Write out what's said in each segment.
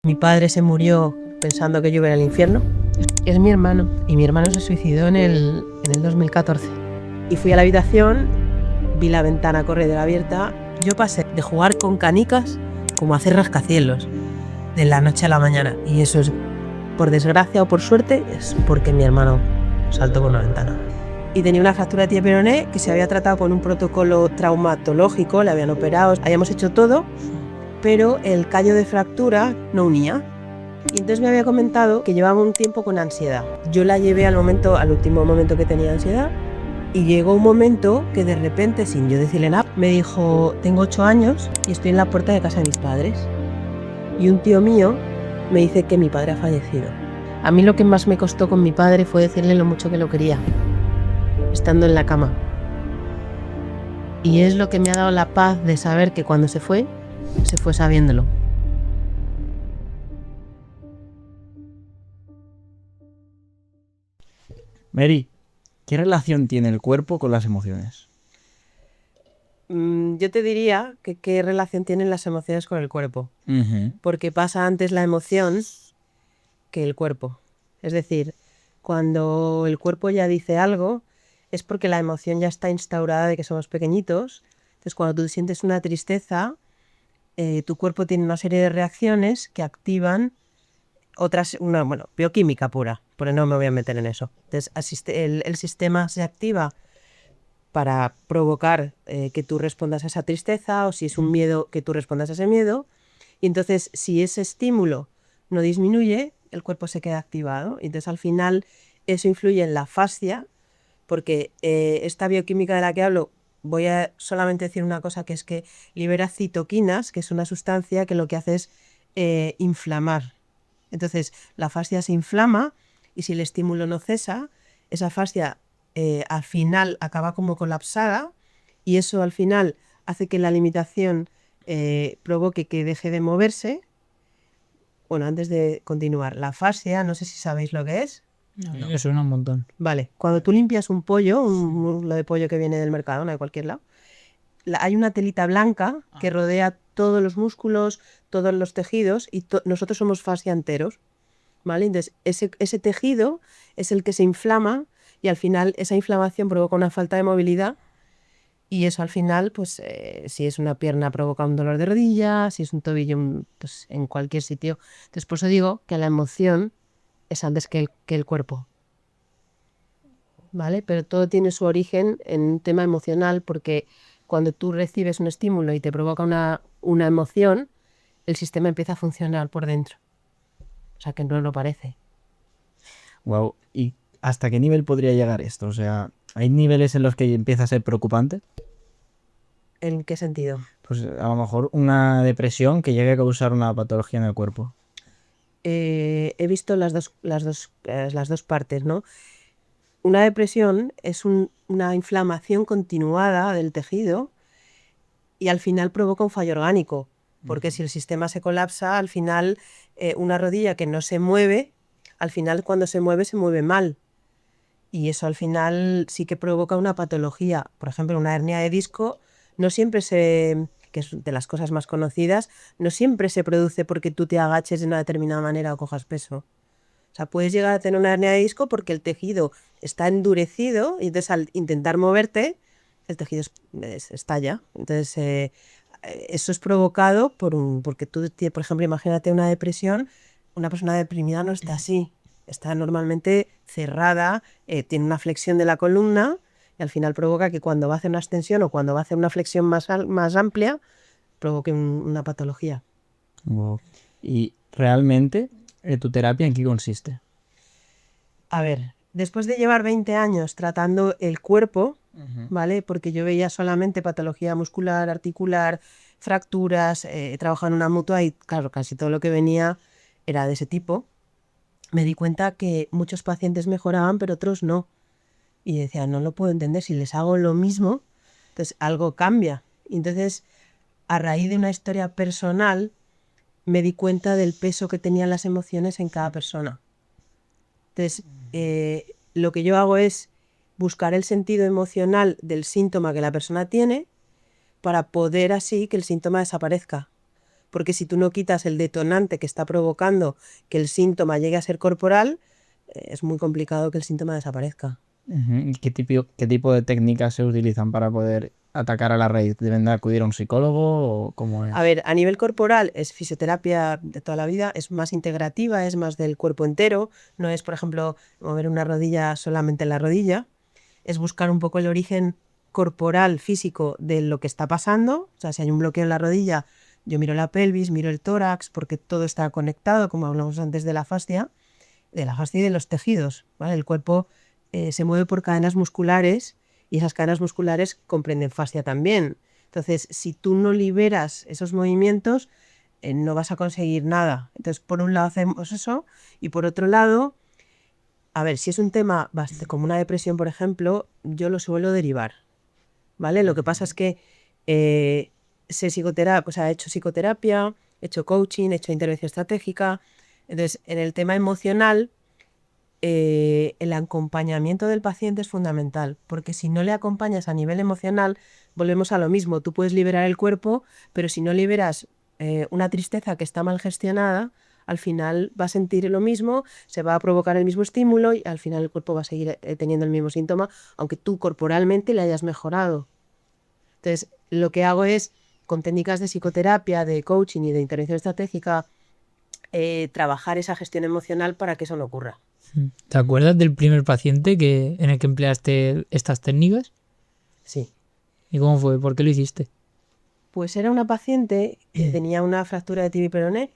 Mi padre se murió pensando que yo iba al infierno. Es mi hermano, y mi hermano se suicidó en el 2014. Y fui a la habitación, vi la ventana corredera abierta. Yo pasé de jugar con canicas como a hacer rascacielos, de la noche a la mañana. Y eso es, por desgracia o por suerte, es porque mi hermano saltó por una ventana. Y tenía una fractura de tibia peroné que se había tratado con un protocolo traumatológico, le habían operado, habíamos hecho todo, pero el callo de fractura no unía. Y entonces me había comentado que llevaba un tiempo con ansiedad. Yo la llevé al último momento que tenía ansiedad, y llegó un momento que de repente, sin yo decirle nada, me dijo: tengo 8 años y estoy en la puerta de casa de mis padres. Y un tío mío me dice que mi padre ha fallecido. A mí lo que más me costó con mi padre fue decirle lo mucho que lo quería, estando en la cama. Y es lo que me ha dado la paz de saber que cuando se fue sabiéndolo. Mary, ¿qué relación tiene el cuerpo con las emociones? Yo te diría que qué relación tienen las emociones con el cuerpo. Porque pasa antes la emoción que el cuerpo. Es decir, cuando el cuerpo ya dice algo, es porque la emoción ya está instaurada de que somos pequeñitos. Entonces, cuando tú sientes una tristeza, tu cuerpo tiene una serie de reacciones que activan bioquímica pura, porque no me voy a meter en eso. Entonces, el sistema se activa para provocar que tú respondas a esa tristeza, o si es un miedo, que tú respondas a ese miedo. Y entonces, si ese estímulo no disminuye, el cuerpo se queda activado. Y entonces, al final, eso influye en la fascia, porque esta bioquímica de la que hablo, voy a solamente decir una cosa, que es que libera citoquinas, que es una sustancia que lo que hace es inflamar. Entonces, la fascia se inflama, y si el estímulo no cesa, esa fascia al final acaba como colapsada, y eso al final hace que la limitación provoque que deje de moverse. Bueno, antes de continuar, la fascia, no sé si sabéis lo que es. No. Me suena un montón. Vale, cuando tú limpias un pollo, un muslo de pollo que viene del mercado, no de cualquier lado, hay una telita blanca que rodea todos los músculos, todos los tejidos, y nosotros somos fascia enteros, ¿vale? Entonces, ese tejido es el que se inflama, y al final esa inflamación provoca una falta de movilidad, y eso al final, pues si es una pierna, provoca un dolor de rodilla, si es un tobillo, pues, en cualquier sitio. Entonces, por eso digo que la emoción es antes que el cuerpo, ¿vale? Pero todo tiene su origen en un tema emocional, porque cuando tú recibes un estímulo y te provoca una emoción, el sistema empieza a funcionar por dentro. O sea, que no lo parece. Wow. ¿Y hasta qué nivel podría llegar esto? O sea, ¿hay niveles en los que empieza a ser preocupante? ¿En qué sentido? Pues a lo mejor una depresión que llegue a causar una patología en el cuerpo. He visto las dos partes, ¿no? Una depresión es una inflamación continuada del tejido, y al final provoca un fallo orgánico, porque si el sistema se colapsa, al final una rodilla que no se mueve, al final cuando se mueve mal, y eso al final sí que provoca una patología. Por ejemplo, una hernia de disco no siempre que es de las cosas más conocidas, no siempre se produce porque tú te agaches de una determinada manera o cojas peso. O sea, puedes llegar a tener una hernia de disco porque el tejido está endurecido, y entonces al intentar moverte, el tejido estalla. Entonces, eso es provocado porque tú, por ejemplo, imagínate una depresión. Una persona deprimida no está así, está normalmente cerrada, tiene una flexión de la columna, y al final provoca que cuando va a hacer una extensión o cuando va a hacer una flexión más amplia, provoque una patología. Wow. ¿Y realmente tu terapia en qué consiste? A ver, después de llevar 20 años tratando el cuerpo, ¿vale? Porque yo veía solamente patología muscular, articular, fracturas, he trabajado en una mutua y, claro, casi todo lo que venía era de ese tipo. Me di cuenta que muchos pacientes mejoraban, pero otros no. Y decía, no lo puedo entender, si les hago lo mismo, entonces algo cambia. Y entonces, a raíz de una historia personal, me di cuenta del peso que tenían las emociones en cada persona. Entonces, lo que yo hago es buscar el sentido emocional del síntoma que la persona tiene, para poder así que el síntoma desaparezca. porque si tú no quitas el detonante que está provocando que el síntoma llegue a ser corporal, es muy complicado que el síntoma desaparezca. ¿Y qué tipo de técnicas se utilizan para poder atacar a la raíz? ¿Deben de acudir a un psicólogo o cómo A es? ver, a nivel corporal es fisioterapia de toda la vida, es más integrativa, es más del cuerpo entero, no es, por ejemplo, mover una rodilla solamente en la rodilla, es buscar un poco el origen corporal, físico de lo que está pasando. O sea, si hay un bloqueo en la rodilla, yo miro la pelvis, miro el tórax, porque todo está conectado, como hablamos antes de la fascia y de los tejidos, ¿vale? El cuerpo se mueve por cadenas musculares y esas cadenas musculares comprenden fascia también. Entonces, si tú no liberas esos movimientos, no vas a conseguir nada. Entonces, por un lado hacemos eso y por otro lado, a ver, si es un tema como una depresión, por ejemplo, yo lo suelo derivar, ¿vale? Lo que pasa es que pues, he hecho psicoterapia, he hecho coaching, he hecho intervención estratégica. Entonces, en el tema emocional, el acompañamiento del paciente es fundamental, porque si no le acompañas a nivel emocional, volvemos a lo mismo. Tú puedes liberar el cuerpo, pero si no liberas una tristeza que está mal gestionada, al final va a sentir lo mismo, se va a provocar el mismo estímulo y al final el cuerpo va a seguir teniendo el mismo síntoma, aunque tú corporalmente le hayas mejorado. Entonces, lo que hago es, con técnicas de psicoterapia, de coaching y de intervención estratégica, trabajar esa gestión emocional para que eso no ocurra. ¿Te acuerdas del primer paciente en el que empleaste estas técnicas? Sí. ¿Y cómo fue? ¿Por qué lo hiciste? Pues era una paciente que tenía una fractura de tibia y peroné,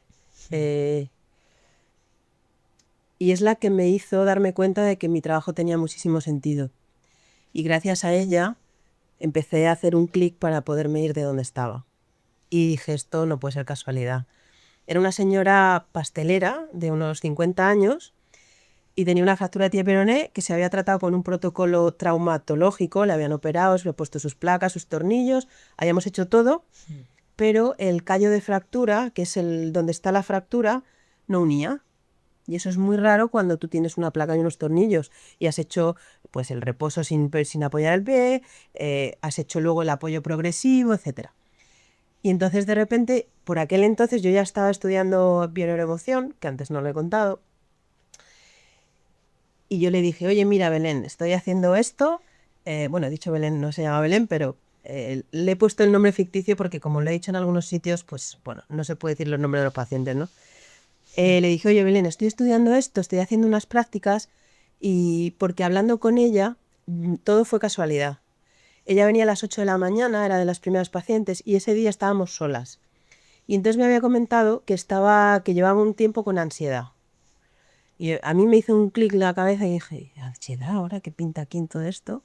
y es la que me hizo darme cuenta de que mi trabajo tenía muchísimo sentido. Y gracias a ella empecé a hacer un clic para poderme ir de donde estaba. Y dije, esto no puede ser casualidad. Era una señora pastelera de unos 50 años y tenía una fractura de tibia y peroné que se había tratado con un protocolo traumatológico, le habían operado, se le habían puesto sus placas, sus tornillos, habíamos hecho todo, pero el callo de fractura, que es el donde está la fractura, no unía. Y eso es muy raro cuando tú tienes una placa y unos tornillos y has hecho pues el reposo sin apoyar el pie, has hecho luego el apoyo progresivo, etc. Y entonces de repente, por aquel entonces yo ya estaba estudiando bioneuroemoción, que antes no lo he contado, y yo le dije, oye, mira, Belén, estoy haciendo esto. Bueno, he dicho Belén, no se llama Belén, pero le he puesto el nombre ficticio porque como lo he dicho en algunos sitios, pues bueno, no se puede decir los nombres de los pacientes, ¿no? Le dije, oye, Belén, estoy estudiando esto, estoy haciendo unas prácticas y porque hablando con ella, todo fue casualidad. Ella venía a las 8 de la mañana, era de las primeras pacientes y ese día estábamos solas. Y entonces me había comentado que llevaba un tiempo con ansiedad. Y a mí me hizo un clic en la cabeza y dije, ¿ansiedad ahora? ¿Qué pinta aquí en todo esto?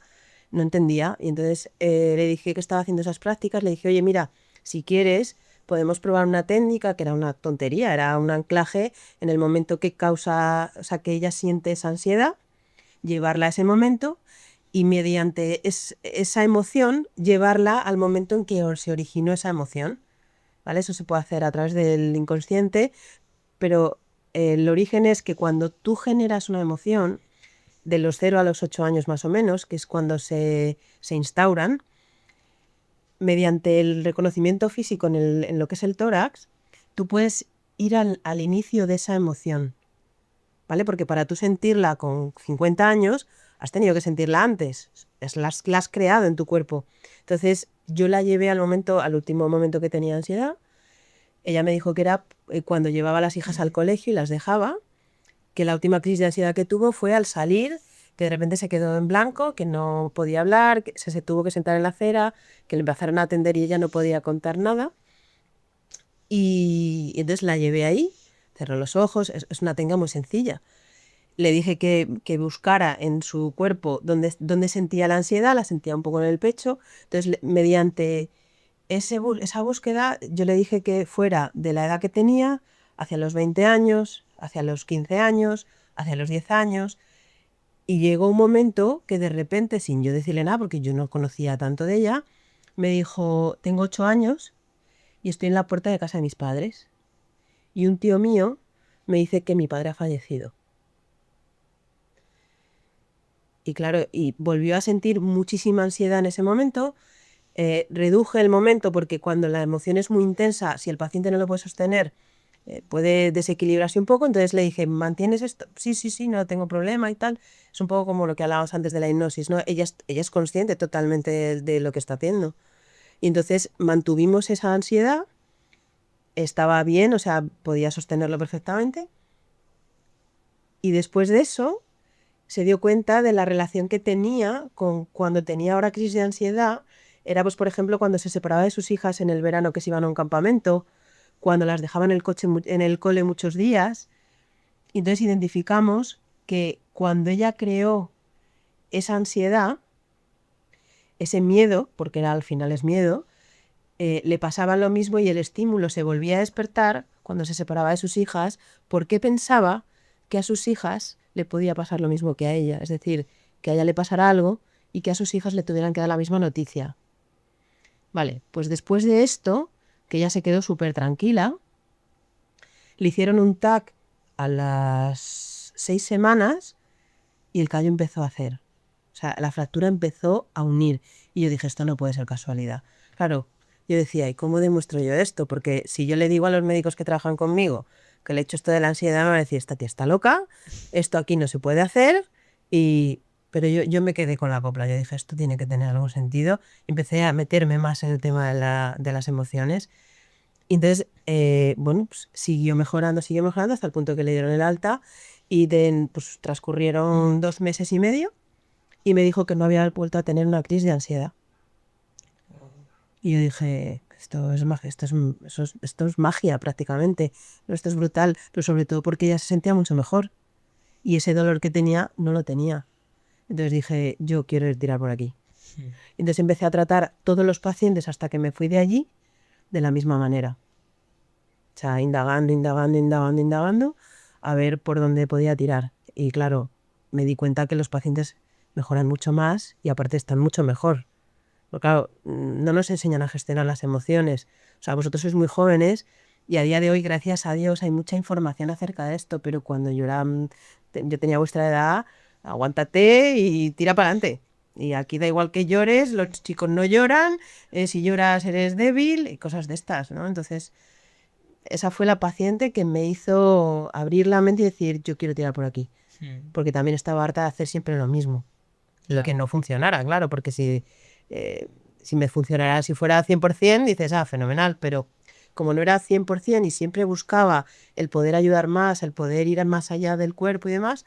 No entendía. Y entonces le dije que estaba haciendo esas prácticas, le dije, oye, mira, si quieres, podemos probar una técnica que era una tontería, era un anclaje en el momento que causa, o sea, que ella siente esa ansiedad, llevarla a ese momento y mediante esa emoción llevarla al momento en que se originó esa emoción. ¿Vale? Eso se puede hacer a través del inconsciente, pero el origen es que cuando tú generas una emoción, de los 0 a los 8 años más o menos, que es cuando se instauran, mediante el reconocimiento físico en lo que es el tórax, tú puedes ir al inicio de esa emoción, ¿vale? Porque para tú sentirla con 50 años, has tenido que sentirla antes, la has creado en tu cuerpo. Entonces yo la llevé al último momento que tenía ansiedad. Ella me dijo que era cuando llevaba a las hijas al colegio y las dejaba, que la última crisis de ansiedad que tuvo fue al salir, que de repente se quedó en blanco, que no podía hablar, que se tuvo que sentar en la acera, que le empezaron a atender y ella no podía contar nada. Y entonces la llevé ahí, cerró los ojos, es una técnica muy sencilla. Le dije que buscara en su cuerpo donde sentía la ansiedad, la sentía un poco en el pecho. Entonces, mediante esa búsqueda, yo le dije que fuera de la edad que tenía, hacia los 20 años, hacia los 15 años, hacia los 10 años. Y llegó un momento que de repente, sin yo decirle nada, porque yo no conocía tanto de ella, me dijo, tengo 8 años y estoy en la puerta de casa de mis padres. Y un tío mío me dice que mi padre ha fallecido. Y claro, y volvió a sentir muchísima ansiedad en ese momento. reduje el momento porque cuando la emoción es muy intensa, si el paciente no lo puede sostener, puede desequilibrarse un poco, entonces le dije, ¿mantienes esto? Sí, sí, sí, no tengo problema y tal. Es un poco como lo que hablábamos antes de la hipnosis, ¿no? Ella es consciente totalmente de lo que está haciendo. Y entonces mantuvimos esa ansiedad, estaba bien, o sea, podía sostenerlo perfectamente. Y después de eso se dio cuenta de la relación que tenía con cuando tenía ahora crisis de ansiedad. Era, pues, por ejemplo, cuando se separaba de sus hijas en el verano que se iban a un campamento, cuando las dejaba en el coche, en el cole muchos días. Y entonces identificamos que cuando ella creó esa ansiedad, ese miedo, porque al final es miedo, le pasaba lo mismo y el estímulo se volvía a despertar cuando se separaba de sus hijas, porque pensaba que a sus hijas le podía pasar lo mismo que a ella, es decir, que a ella le pasara algo y que a sus hijas le tuvieran que dar la misma noticia. Vale, pues después de esto, que ella se quedó súper tranquila, le hicieron un TAC a las 6 semanas y el callo empezó a hacer. O sea, la fractura empezó a unir. Y yo dije, esto no puede ser casualidad. Claro, yo decía, ¿y cómo demuestro yo esto? Porque si yo le digo a los médicos que trabajan conmigo que le he hecho esto de la ansiedad, me van a decir, esta tía está loca, esto aquí no se puede hacer. Pero yo me quedé con la copla. Yo dije, esto tiene que tener algún sentido. Y empecé a meterme más en el tema de las emociones. Y entonces, bueno, pues siguió mejorando hasta el punto que le dieron el alta y pues, transcurrieron 2 meses y medio y me dijo que no había vuelto a tener una crisis de ansiedad. Y yo dije, esto es magia, esto es magia prácticamente, esto es brutal, pero sobre todo porque ella se sentía mucho mejor y ese dolor que tenía no lo tenía. Entonces dije, yo quiero ir tirar por aquí. Entonces empecé a tratar todos los pacientes hasta que me fui de allí de la misma manera. O sea, indagando, a ver por dónde podía tirar. Y claro, me di cuenta que los pacientes mejoran mucho más y aparte están mucho mejor. Porque claro, no nos enseñan a gestionar las emociones. O sea, vosotros sois muy jóvenes y a día de hoy, gracias a Dios, hay mucha información acerca de esto, pero cuando yo tenía vuestra edad, aguántate y tira para adelante. Y aquí da igual que llores, los chicos no lloran, si lloras eres débil y cosas de estas, ¿no? Entonces, esa fue la paciente que me hizo abrir la mente y decir, yo quiero tirar por aquí. Porque también estaba harta de hacer siempre lo mismo. Lo que no funcionara, claro, porque si me funcionara, si fuera 100%, dices, fenomenal, pero como no era 100% y siempre buscaba el poder ayudar más, el poder ir más allá del cuerpo y demás,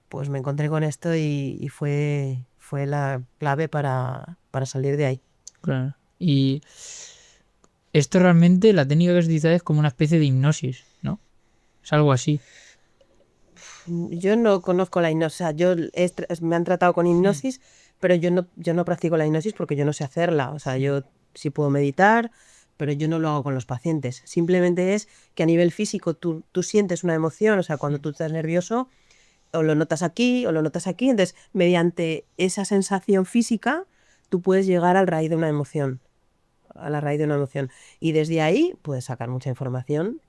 pues me encontré con esto y fue la clave para salir de ahí. Claro. Y esto realmente, la técnica que se utiliza es como una especie de hipnosis, ¿no? Es algo así. Yo no conozco la hipnosis, o sea, me han tratado con hipnosis, pero yo no practico la hipnosis porque yo no sé hacerla. O sea, yo sí puedo meditar, pero yo no lo hago con los pacientes. Simplemente es que a nivel físico tú sientes una emoción, o sea, cuando tú estás nervioso, o lo notas aquí, o lo notas aquí. Entonces, mediante esa sensación física, tú puedes llegar a la raíz de una emoción. Y desde ahí puedes sacar mucha información.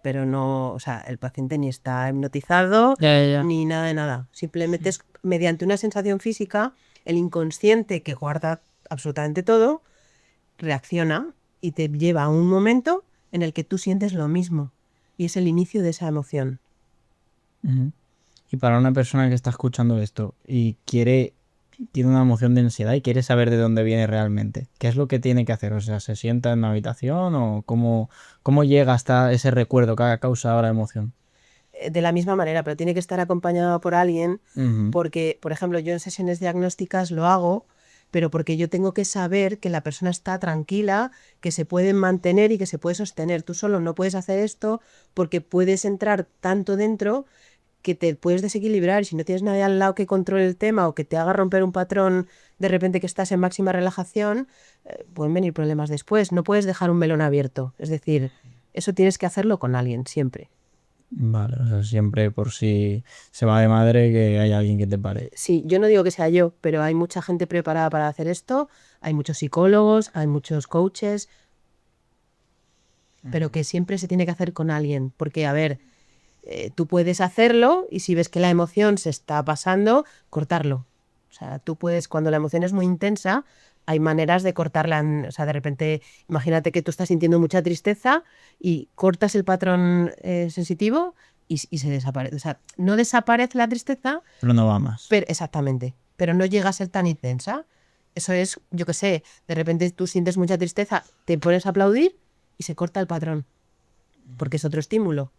Pero no, o sea, el paciente ni está hipnotizado Ya. ni nada de nada. Simplemente es mediante una sensación física, el inconsciente que guarda absolutamente todo, reacciona y te lleva a un momento en el que tú sientes lo mismo. Y es el inicio de esa emoción. Ujú. Y para una persona que está escuchando esto y tiene una emoción de ansiedad y quiere saber de dónde viene realmente, ¿qué es lo que tiene que hacer? O sea, ¿se sienta en una habitación o cómo llega hasta ese recuerdo que ha causado la emoción? De la misma manera, pero tiene que estar acompañado por alguien Ujú. porque, por ejemplo, yo en sesiones diagnósticas lo hago, pero porque yo tengo que saber que la persona está tranquila, que se puede mantener y que se puede sostener. Tú solo no puedes hacer esto porque puedes entrar tanto dentro que te puedes desequilibrar y si no tienes nadie al lado que controle el tema o que te haga romper un patrón de repente que estás en máxima relajación, pueden venir problemas después. No puedes dejar un melón abierto. Es decir, eso tienes que hacerlo con alguien, siempre. Vale, o sea, siempre por si se va de madre que hay alguien que te pare. Sí, yo no digo que sea yo, pero hay mucha gente preparada para hacer esto, hay muchos psicólogos, hay muchos coaches, pero que siempre se tiene que hacer con alguien, porque, a ver, tú puedes hacerlo y si ves que la emoción se está pasando, cortarlo. O sea, tú puedes, cuando la emoción es muy intensa, hay maneras de cortarla. O sea, de repente, imagínate que tú estás sintiendo mucha tristeza y cortas el patrón sensitivo y se desaparece. O sea, no desaparece la tristeza, Pero no va más. pero exactamente, pero no llega a ser tan intensa. Eso es, yo qué sé, de repente tú sientes mucha tristeza, te pones a aplaudir y se corta el patrón, porque es otro estímulo.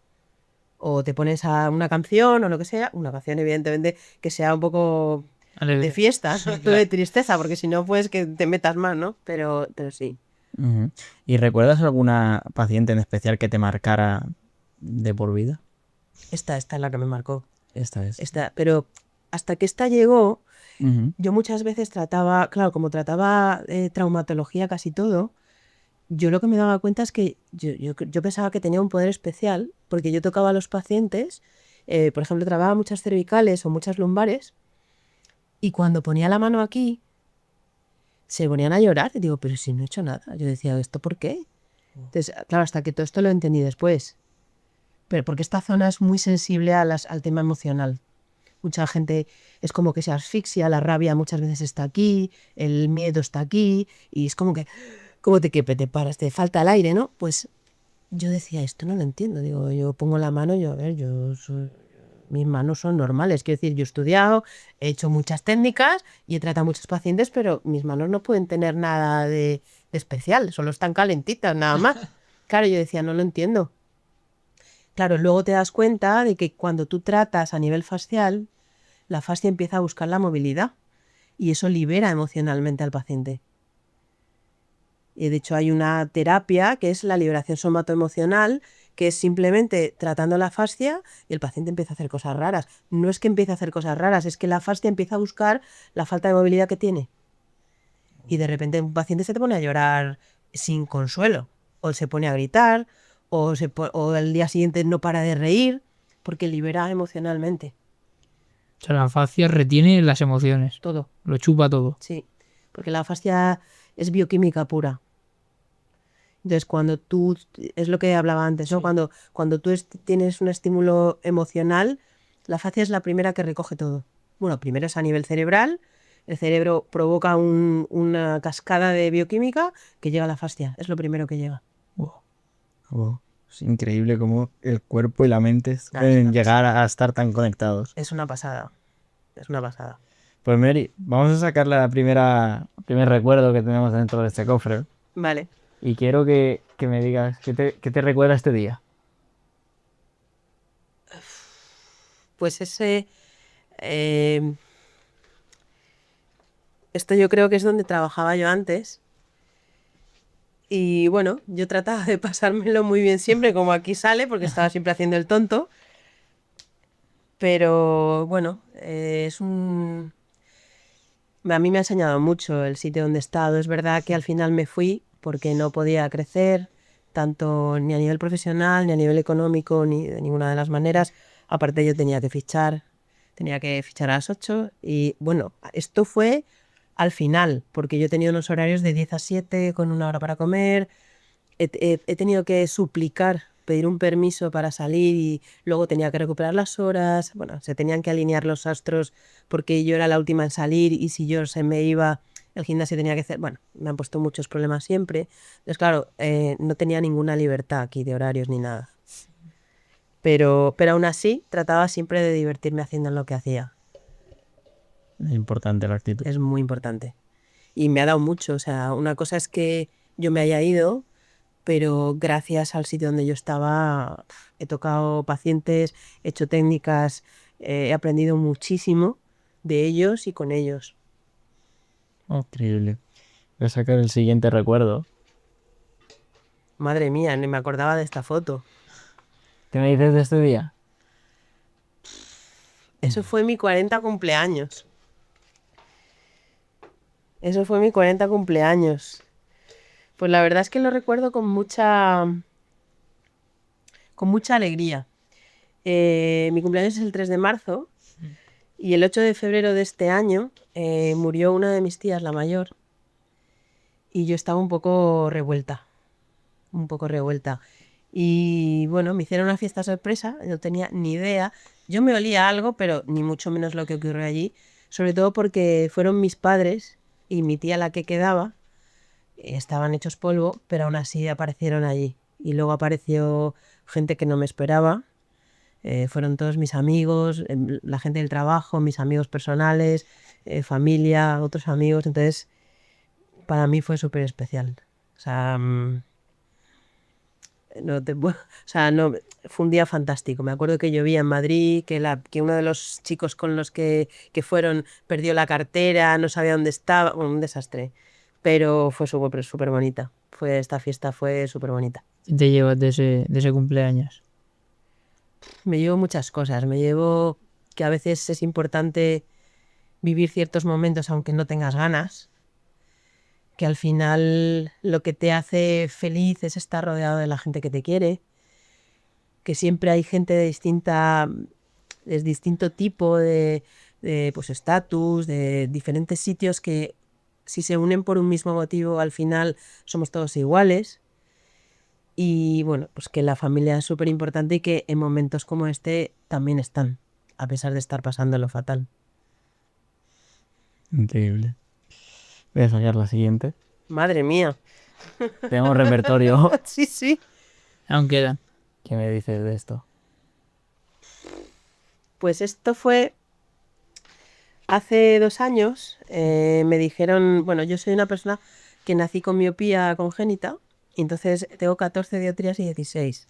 O te pones a una canción o lo que sea, una canción evidentemente que sea un poco de fiesta, no de tristeza, porque si no pues que te metas más, ¿no? Pero sí. Ujú. ¿Y recuerdas alguna paciente en especial que te marcara de por vida? Esta es la que me marcó. Esta es. Pero hasta que esta llegó, Ujú. yo muchas veces trataba, claro, como trataba traumatología casi todo, yo lo que me daba cuenta es que yo pensaba que tenía un poder especial, porque yo tocaba a los pacientes, por ejemplo, trabajaba muchas cervicales o muchas lumbares, y cuando ponía la mano aquí, se ponían a llorar. Y digo, pero si no he hecho nada. Yo decía, ¿esto por qué? Entonces, claro, hasta que todo esto lo entendí después. Pero porque esta zona es muy sensible al tema emocional. Mucha gente es como que se asfixia, la rabia muchas veces está aquí, el miedo está aquí, y es como que te paras, te falta el aire, ¿no? Pues yo decía, esto no lo entiendo. Digo, yo pongo la mano y yo, a ver, mis manos son normales. Quiero decir, yo he estudiado, he hecho muchas técnicas y he tratado a muchos pacientes, pero mis manos no pueden tener nada de especial, solo están calentitas, nada más. Claro, yo decía, no lo entiendo. Claro, luego te das cuenta de que cuando tú tratas a nivel facial, la fascia empieza a buscar la movilidad y eso libera emocionalmente al paciente. Y de hecho hay una terapia que es la liberación somatoemocional, que es simplemente tratando la fascia y el paciente empieza a hacer cosas raras. No es que empiece a hacer cosas raras, es que la fascia empieza a buscar la falta de movilidad que tiene. Y de repente un paciente se te pone a llorar sin consuelo, o se pone a gritar, o el día siguiente no para de reír, porque libera emocionalmente. O sea, la fascia retiene las emociones. Todo. Lo chupa todo. Sí, porque la fascia es bioquímica pura. Entonces, cuando tú, es lo que hablaba antes, ¿no? Sí. Cuando tú tienes un estímulo emocional, la fascia es la primera que recoge todo. Bueno, primero es a nivel cerebral, el cerebro provoca una cascada de bioquímica que llega a la fascia, es lo primero que llega. Wow. Wow. Es increíble cómo el cuerpo y la mente es pueden una llegar a estar tan conectados. Es una pasada, es una pasada. Pues Mary, vamos a sacar el primer recuerdo que tenemos dentro de este cofre. Vale. Y quiero que me digas qué te recuerda este día. Pues esto yo creo que es donde trabajaba yo antes. Y bueno, yo trataba de pasármelo muy bien siempre, como aquí sale, porque estaba siempre haciendo el tonto. Pero bueno, a mí me ha enseñado mucho el sitio donde he estado. Es verdad que al final me fui porque no podía crecer, tanto ni a nivel profesional, ni a nivel económico, ni de ninguna de las maneras. Aparte yo tenía que fichar a las 8 y bueno, esto fue al final, porque yo he tenido unos horarios de 10 a 7 con una hora para comer. He tenido que pedir un permiso para salir y luego tenía que recuperar las horas. Bueno, se tenían que alinear los astros porque yo era la última en salir y si yo se me iba, el gimnasio tenía que hacer. Bueno, me han puesto muchos problemas siempre. Entonces, claro, no tenía ninguna libertad aquí de horarios ni nada. Pero aún así, trataba siempre de divertirme haciendo lo que hacía. Es importante la actitud. Es muy importante. Y me ha dado mucho. O sea, una cosa es que yo me haya ido, pero gracias al sitio donde yo estaba he tocado pacientes, he hecho técnicas, he aprendido muchísimo de ellos y con ellos. Increíble. Voy a sacar el siguiente recuerdo. Madre mía, ni me acordaba de esta foto. ¿Qué me dices de este día? Eso fue mi 40 cumpleaños. Eso fue mi 40 cumpleaños. Pues la verdad es que lo recuerdo con mucha alegría. Mi cumpleaños es el 3 de marzo y el 8 de febrero de este año murió una de mis tías, la mayor, y yo estaba un poco revuelta. Y bueno, me hicieron una fiesta sorpresa, no tenía ni idea. Yo me olía algo, pero ni mucho menos lo que ocurrió allí, sobre todo porque fueron mis padres y mi tía, la que quedaba, estaban hechos polvo, pero aún así aparecieron allí. Y luego apareció gente que no me esperaba. Fueron todos mis amigos, la gente del trabajo, mis amigos personales, familia, otros amigos. Entonces, para mí fue súper especial. O sea, o sea, no, fue un día fantástico. Me acuerdo que llovía en Madrid, que uno de los chicos con los que fueron perdió la cartera, no sabía dónde estaba, bueno, un desastre. Pero fue súper bonita. Esta fiesta fue súper bonita. ¿Qué te llevas de ese cumpleaños? Me llevo muchas cosas. Me llevo que a veces es importante vivir ciertos momentos aunque no tengas ganas. Que al final lo que te hace feliz es estar rodeado de la gente que te quiere. Que siempre hay gente de distinto tipo de pues estatus, de diferentes sitios que si se unen por un mismo motivo al final somos todos iguales. Y bueno, pues que la familia es súper importante y que en momentos como este también están, a pesar de estar pasándolo fatal. Increíble. Voy a sacar la siguiente. Madre mía. Tenemos repertorio. Sí, sí. Aún quedan. ¿Qué me dices de esto? Pues esto fue hace 2 años. Me dijeron, bueno, yo soy una persona que nací con miopía congénita y entonces tengo 14 dioptrías y 16.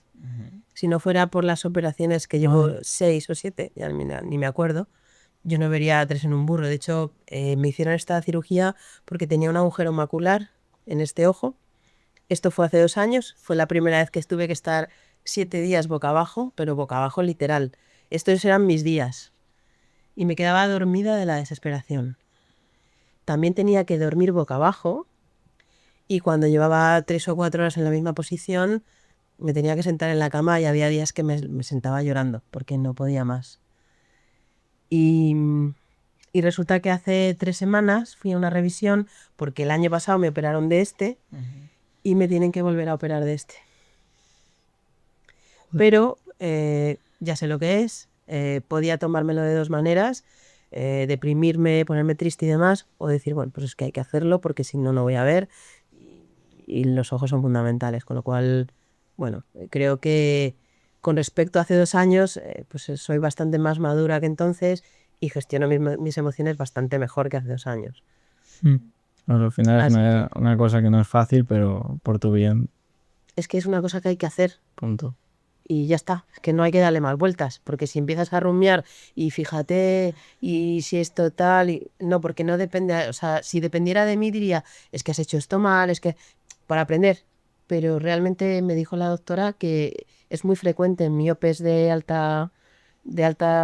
Si no fuera por las operaciones que llevo 6 o 7, ya ni me acuerdo, yo no vería 3 en un burro. De hecho, me hicieron esta cirugía porque tenía un agujero macular en este ojo. Esto fue hace 2 años. Fue la primera vez que tuve que estar 7 días boca abajo, pero boca abajo literal. Estos eran mis días. Y me quedaba dormida de la desesperación. También tenía que dormir boca abajo y cuando llevaba 3 o 4 horas en la misma posición me tenía que sentar en la cama y había días que me sentaba llorando porque no podía más. Y resulta que hace 3 semanas fui a una revisión porque el año pasado me operaron de este y me tienen que volver a operar de este. Pero ya sé lo que es. Podía tomármelo de 2 maneras. Deprimirme, ponerme triste y demás, o decir, bueno, pues es que hay que hacerlo porque si no, no voy a ver y los ojos son fundamentales, con lo cual, bueno, creo que con respecto a hace 2 años, pues soy bastante más madura que entonces y gestiono mis emociones bastante mejor que hace 2 años. Bueno, al final es Así una cosa que no es fácil, pero por tu bien, es que es una cosa que hay que hacer. punto. Y ya está, es que no hay que darle más vueltas, porque si empiezas a rumiar y fíjate, y si esto tal, no, porque no depende, o sea, si dependiera de mí diría, es que has hecho esto mal, es que para aprender, pero realmente me dijo la doctora que es muy frecuente en miopes de alta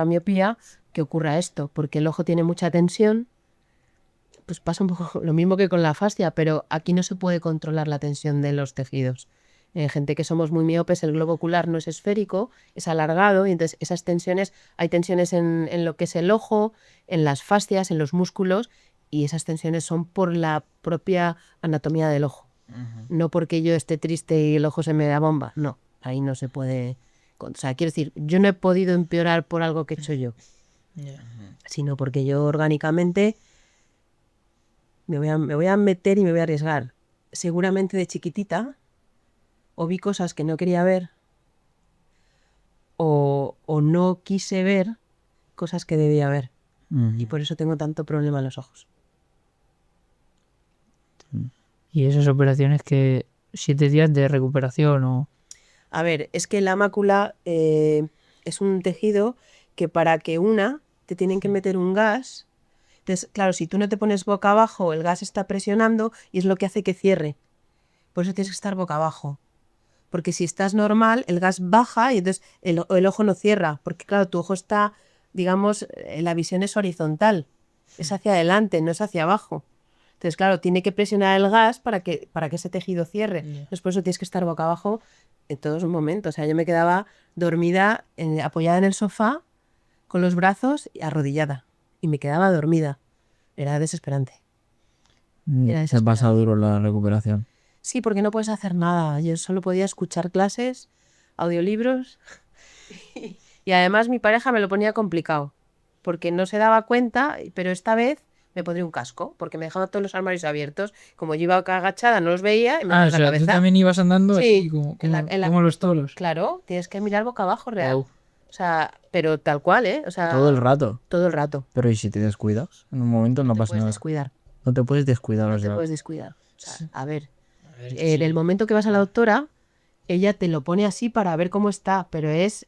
miopía que ocurra esto, porque el ojo tiene mucha tensión, pues pasa un poco lo mismo que con la fascia, pero aquí no se puede controlar la tensión de los tejidos. Gente que somos muy miopes, el globo ocular no es esférico, es alargado y entonces esas tensiones, hay tensiones en lo que es el ojo, en las fascias, en los músculos y esas tensiones son por la propia anatomía del ojo. No porque yo esté triste y el ojo se me da bomba, no, ahí no se puede. O sea, quiero decir, yo no he podido empeorar por algo que he hecho yo, sino porque yo orgánicamente me voy a meter y me voy a arriesgar. Seguramente de chiquitita o vi cosas que no quería ver o no quise ver cosas que debía ver. Y por eso tengo tanto problema en los ojos. Y esas operaciones que 7 días de recuperación o... A ver, es que la mácula es un tejido que para que te tienen que meter un gas. Entonces, claro, si tú no te pones boca abajo, el gas está presionando y es lo que hace que cierre. Por eso tienes que estar boca abajo. Porque si estás normal, el gas baja y entonces el ojo no cierra. Porque claro, tu ojo está, digamos, la visión es horizontal. Es hacia adelante, no es hacia abajo. Entonces, claro, tiene que presionar el gas para que ese tejido cierre. Entonces, por eso tienes que estar boca abajo en todos los momentos. O sea, yo me quedaba dormida, apoyada en el sofá, con los brazos y arrodillada. Y me quedaba dormida. Era desesperante. Se ha pasado duro la recuperación. Sí, porque no puedes hacer nada. Yo solo podía escuchar clases, audiolibros y además mi pareja me lo ponía complicado porque no se daba cuenta, pero esta vez me pondría un casco, porque me dejaba todos los armarios abiertos. Como yo iba agachada, no los veía y me Ah, daba o la sea, tú cabeza. también ibas andando Sí, así como, en la- como los toros. Claro, tienes que mirar boca abajo, real. Guau. O sea, pero tal cual, ¿eh? O sea, Todo el rato. todo el rato. Pero ¿y si te descuidas? En un momento no Te pasa puedes nada. descuidar. No te puedes descuidar, No o te sea. puedes descuidar. O sea, a ver, A ver, en el momento que vas a la doctora, ella te lo pone así para ver cómo está, pero es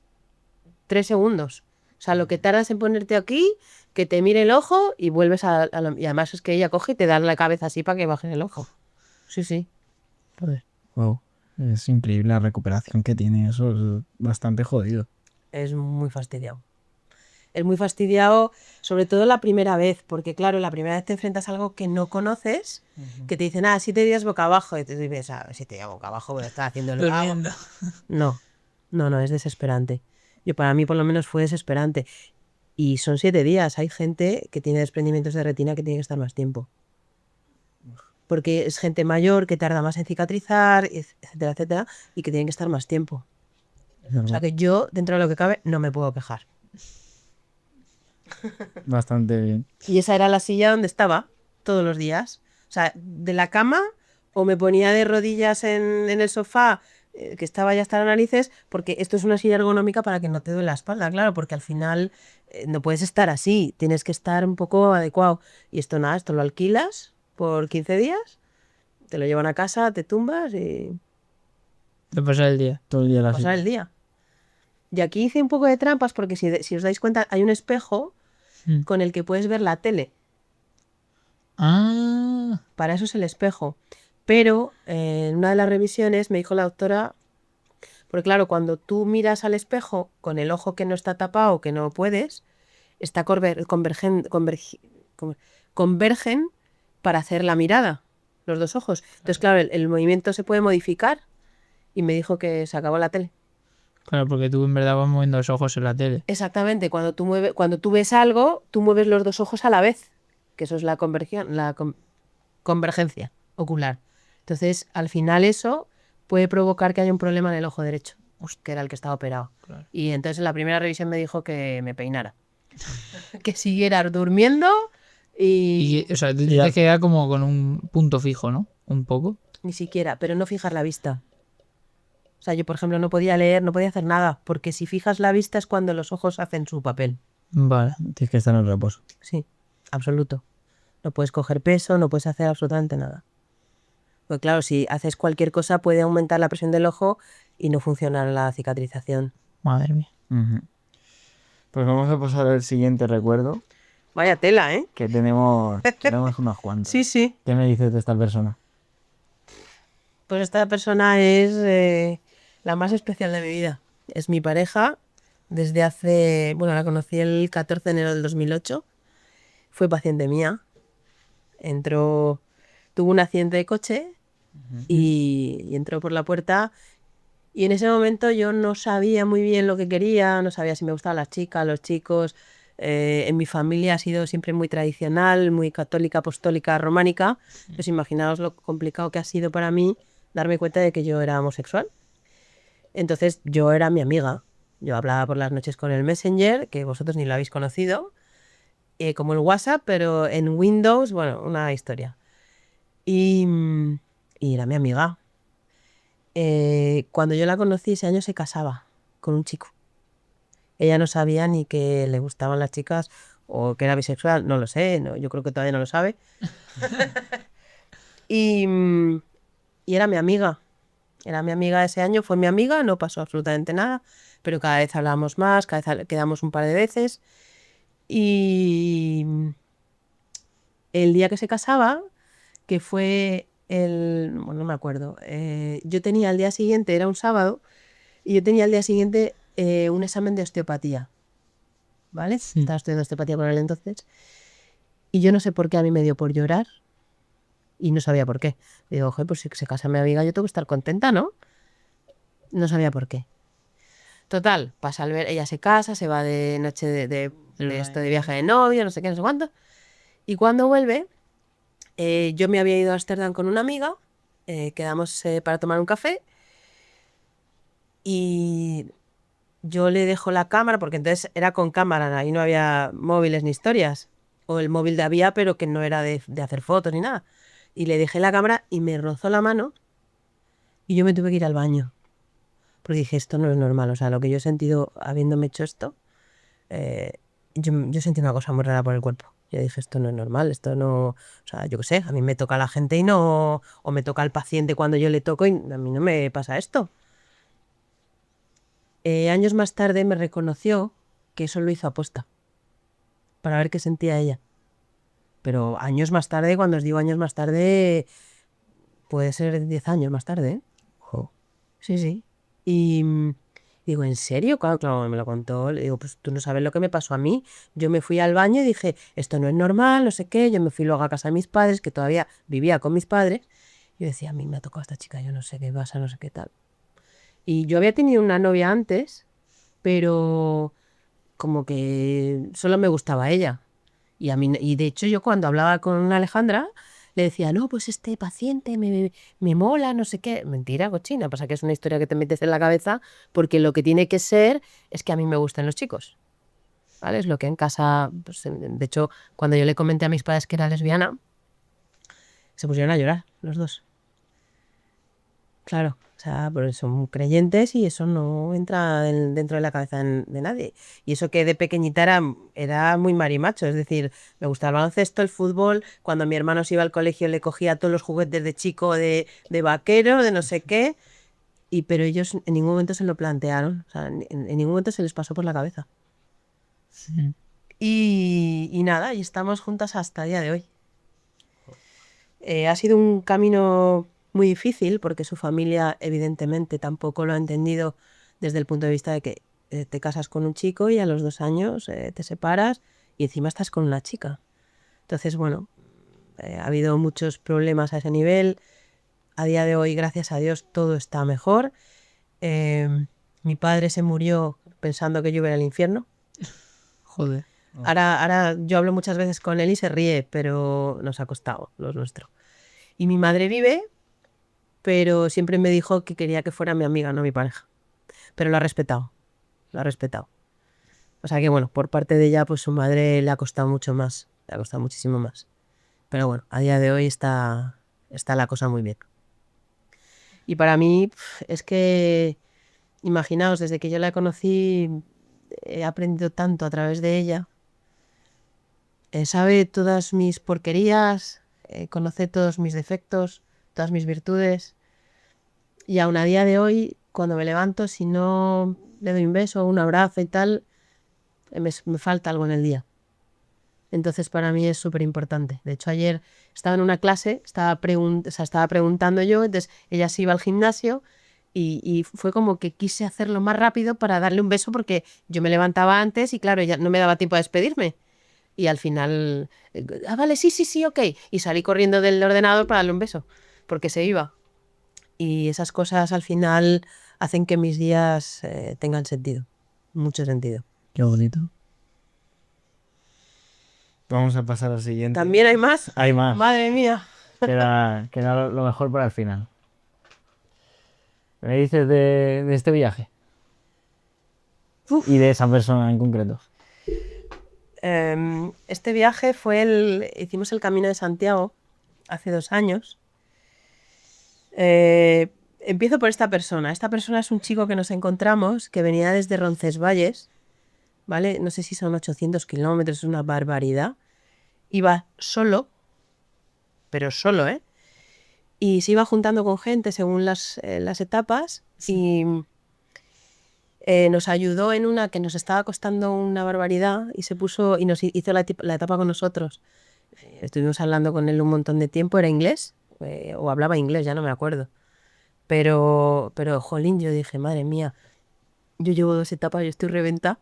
3 segundos. O sea, lo que tardas en ponerte aquí, que te mire el ojo y vuelves y además es que ella coge y te da la cabeza así para que baje el ojo. Sí, sí. Joder. Wow. Es increíble la recuperación que tiene eso. Es bastante jodido. Es muy fastidiado. Es muy fastidiado, sobre todo la primera vez, porque claro, la primera vez te enfrentas a algo que no conoces, que te dicen, 7 días boca abajo, y te dices, 7 días boca abajo, voy a estar haciendo el vago". durmiendo. No, es desesperante. Para mí por lo menos fue desesperante. Y son 7 días. Hay gente que tiene desprendimientos de retina que tiene que estar más tiempo. Porque es gente mayor que tarda más en cicatrizar, etcétera, etcétera, y que tienen que estar más tiempo. O sea que yo, dentro de lo que cabe, no me puedo quejar. Bastante bien. Y esa era la silla donde estaba todos los días. O sea, de la cama o me ponía de rodillas en el sofá, que estaba ya hasta las narices, porque esto es una silla ergonómica para que no te duele la espalda, claro, porque al final no puedes estar así, tienes que estar un poco adecuado. Y esto nada, esto lo alquilas por 15 días, te lo llevan a casa, te tumbas y Te pasa el día. Todo el día la pasar el día. Y aquí hice un poco de trampas porque si os dais cuenta hay un espejo Mm. con el que puedes ver la tele. Ah, Para eso es el espejo. Pero en una de las revisiones me dijo la doctora, porque claro, cuando tú miras al espejo con el ojo que no está tapado, que no puedes, convergen para hacer la mirada, los dos ojos. Entonces, claro, el movimiento se puede modificar y me dijo que se acabó la tele. claro, porque tú en verdad vas moviendo los ojos en la tele. Exactamente, cuando tú ves algo, tú mueves los dos ojos a la vez, que eso es la convergencia ocular. Entonces, al final eso puede provocar que haya un problema en el ojo derecho, que era el que estaba operado. Claro. Y entonces en la primera revisión me dijo que me peinara, que siguiera durmiendo y Y, o sea, tú Ya. te quedas como con un punto fijo, ¿no? Un poco. ni siquiera, pero no fijar la vista. O sea, yo, por ejemplo, no podía leer, no podía hacer nada, porque si fijas la vista es cuando los ojos hacen su papel. Vale. Tienes que estar en reposo. Sí, absoluto. No puedes coger peso, no puedes hacer absolutamente nada. Pues claro, si haces cualquier cosa puede aumentar la presión del ojo y no funciona la cicatrización. Madre mía. Ujú. Pues vamos a pasar al siguiente recuerdo, Vaya tela, ¿eh? que tenemos unos cuantos. Sí, sí. ¿Qué me dices de esta persona? Pues esta persona es la más especial de mi vida. Es mi pareja desde la conocí el 14 de enero del 2008. Fue paciente mía. Tuvo un accidente de coche y entró por la puerta. Y en ese momento yo no sabía muy bien lo que quería, no sabía si me gustaban las chicas, los chicos. En mi familia ha sido siempre muy tradicional, muy católica, apostólica, románica. Pues imaginaos lo complicado que ha sido para mí darme cuenta de que yo era homosexual. Entonces yo era mi amiga. Yo hablaba por las noches con el Messenger, que vosotros ni lo habéis conocido, como el WhatsApp, pero en Windows, bueno, una historia. Y era mi amiga. Cuando yo la conocí, ese año se casaba con un chico. Ella no sabía ni que le gustaban las chicas o que era bisexual, no lo sé, yo creo que todavía no lo sabe. y, y era mi amiga. Era mi amiga ese año, fue mi amiga, no pasó absolutamente nada, pero cada vez hablábamos más, cada vez quedamos un par de veces. Y el día que se casaba, que fue bueno, no me acuerdo, yo tenía al día siguiente, era un sábado, y yo tenía al día siguiente un examen de osteopatía, ¿vale? Sí. Estaba estudiando osteopatía con él entonces, y yo no sé por qué a mí me dio por llorar, y no sabía por qué. Digo, oye, pues si se casa mi amiga, yo tengo que estar contenta, ¿no? No sabía por qué. Total, pasa al ver, ella se casa, se va de noche de viaje de novio, no sé qué, no sé cuánto, y cuando vuelve, yo me había ido a Ámsterdam con una amiga, quedamos para tomar un café y yo le dejo la cámara, porque entonces era con cámara, ahí no había móviles ni historias, o el móvil de había, pero que no era de hacer fotos ni nada. Y le dejé la cámara y me rozó la mano y yo me tuve que ir al baño. Porque dije, esto no es normal. O sea, lo que yo he sentido habiéndome hecho esto, yo sentí una cosa muy rara por el cuerpo. Yo dije, esto no es normal, esto no... O sea, yo qué sé, a mí me toca la gente y no... O me toca al paciente cuando yo le toco y a mí no me pasa esto. Años más tarde me reconoció que eso lo hizo aposta, para ver qué sentía ella. Pero años más tarde, cuando os digo años más tarde, puede ser 10 años más tarde, ¿eh? Jo. Sí, sí. Y digo, ¿en serio? Claro, me lo contó. Le digo, pues tú no sabes lo que me pasó a mí. Yo me fui al baño y dije, esto no es normal, no sé qué. Yo me fui luego a casa de mis padres, que todavía vivía con mis padres. Y yo decía, a mí me ha tocado esta chica, yo no sé qué pasa, no sé qué tal. Y yo había tenido una novia antes, pero como que solo me gustaba ella. Y a mí, y de hecho yo cuando hablaba con Alejandra le decía, no, pues este paciente me mola, no sé qué. Mentira, cochina, pasa que es una historia que te metes en la cabeza porque lo que tiene que ser es que a mí me gustan los chicos. ¿Vale? Es lo que en casa, pues, de hecho, cuando yo le comenté a mis padres que era lesbiana, se pusieron a llorar los dos. Claro, o sea, porque son creyentes y eso no entra dentro de la cabeza de nadie. Y eso que de pequeñita era muy marimacho, es decir, me gustaba el baloncesto, el fútbol, cuando mi hermano se iba al colegio le cogía todos los juguetes de chico, de vaquero, de no sé qué, pero ellos en ningún momento se lo plantearon, o sea, en ningún momento se les pasó por la cabeza. Sí. Y nada, y estamos juntas hasta el día de hoy. Ha sido un camino muy difícil porque su familia evidentemente tampoco lo ha entendido desde el punto de vista de que te casas con un chico y a los 2 años te separas y encima estás con una chica. Entonces, bueno, ha habido muchos problemas a ese nivel. A día de hoy, gracias a Dios, todo está mejor. Mi padre se murió pensando que yo iba al infierno. Joder. Ahora yo hablo muchas veces con él y se ríe, pero nos ha costado lo nuestro. Y mi madre vive, pero siempre me dijo que quería que fuera mi amiga, no mi pareja. Pero lo ha respetado, lo ha respetado. O sea que bueno, por parte de ella, pues su madre le ha costado mucho más, le ha costado muchísimo más. Pero bueno, a día de hoy está la cosa muy bien. Y para mí es que, imaginaos, desde que yo la conocí, he aprendido tanto a través de ella. Sabe todas mis porquerías, conoce todos mis defectos, todas mis virtudes. Y aún a día de hoy, cuando me levanto, si no le doy un beso o un abrazo y tal, me falta algo en el día. Entonces para mí es súper importante. De hecho, ayer estaba en una clase, estaba preguntando yo, entonces ella se iba al gimnasio y fue como que quise hacerlo más rápido para darle un beso porque yo me levantaba antes y claro, ella no me daba tiempo a despedirme. Y al final, vale, sí, ok. Y salí corriendo del ordenador para darle un beso, porque se iba. Y esas cosas al final hacen que mis días tengan sentido, mucho sentido. Qué bonito. Vamos a pasar al siguiente. ¿También hay más? Hay más. Madre mía. Queda lo mejor para el final. ¿Qué me dices de este viaje? Uf. Y de esa persona en concreto. Este viaje hicimos el Camino de Santiago hace 2 años. Empiezo por esta persona. Esta persona es un chico que nos encontramos que venía desde Roncesvalles, ¿vale? No sé si son 800 kilómetros, es una barbaridad. Iba solo, pero solo, ¿eh? Y se iba juntando con gente según las etapas y nos ayudó en una que nos estaba costando una barbaridad y nos hizo la etapa con nosotros. Estuvimos hablando con él un montón de tiempo, era inglés, o hablaba inglés, ya no me acuerdo. Pero, jolín, yo dije, madre mía, yo llevo 2 etapas, yo estoy reventada.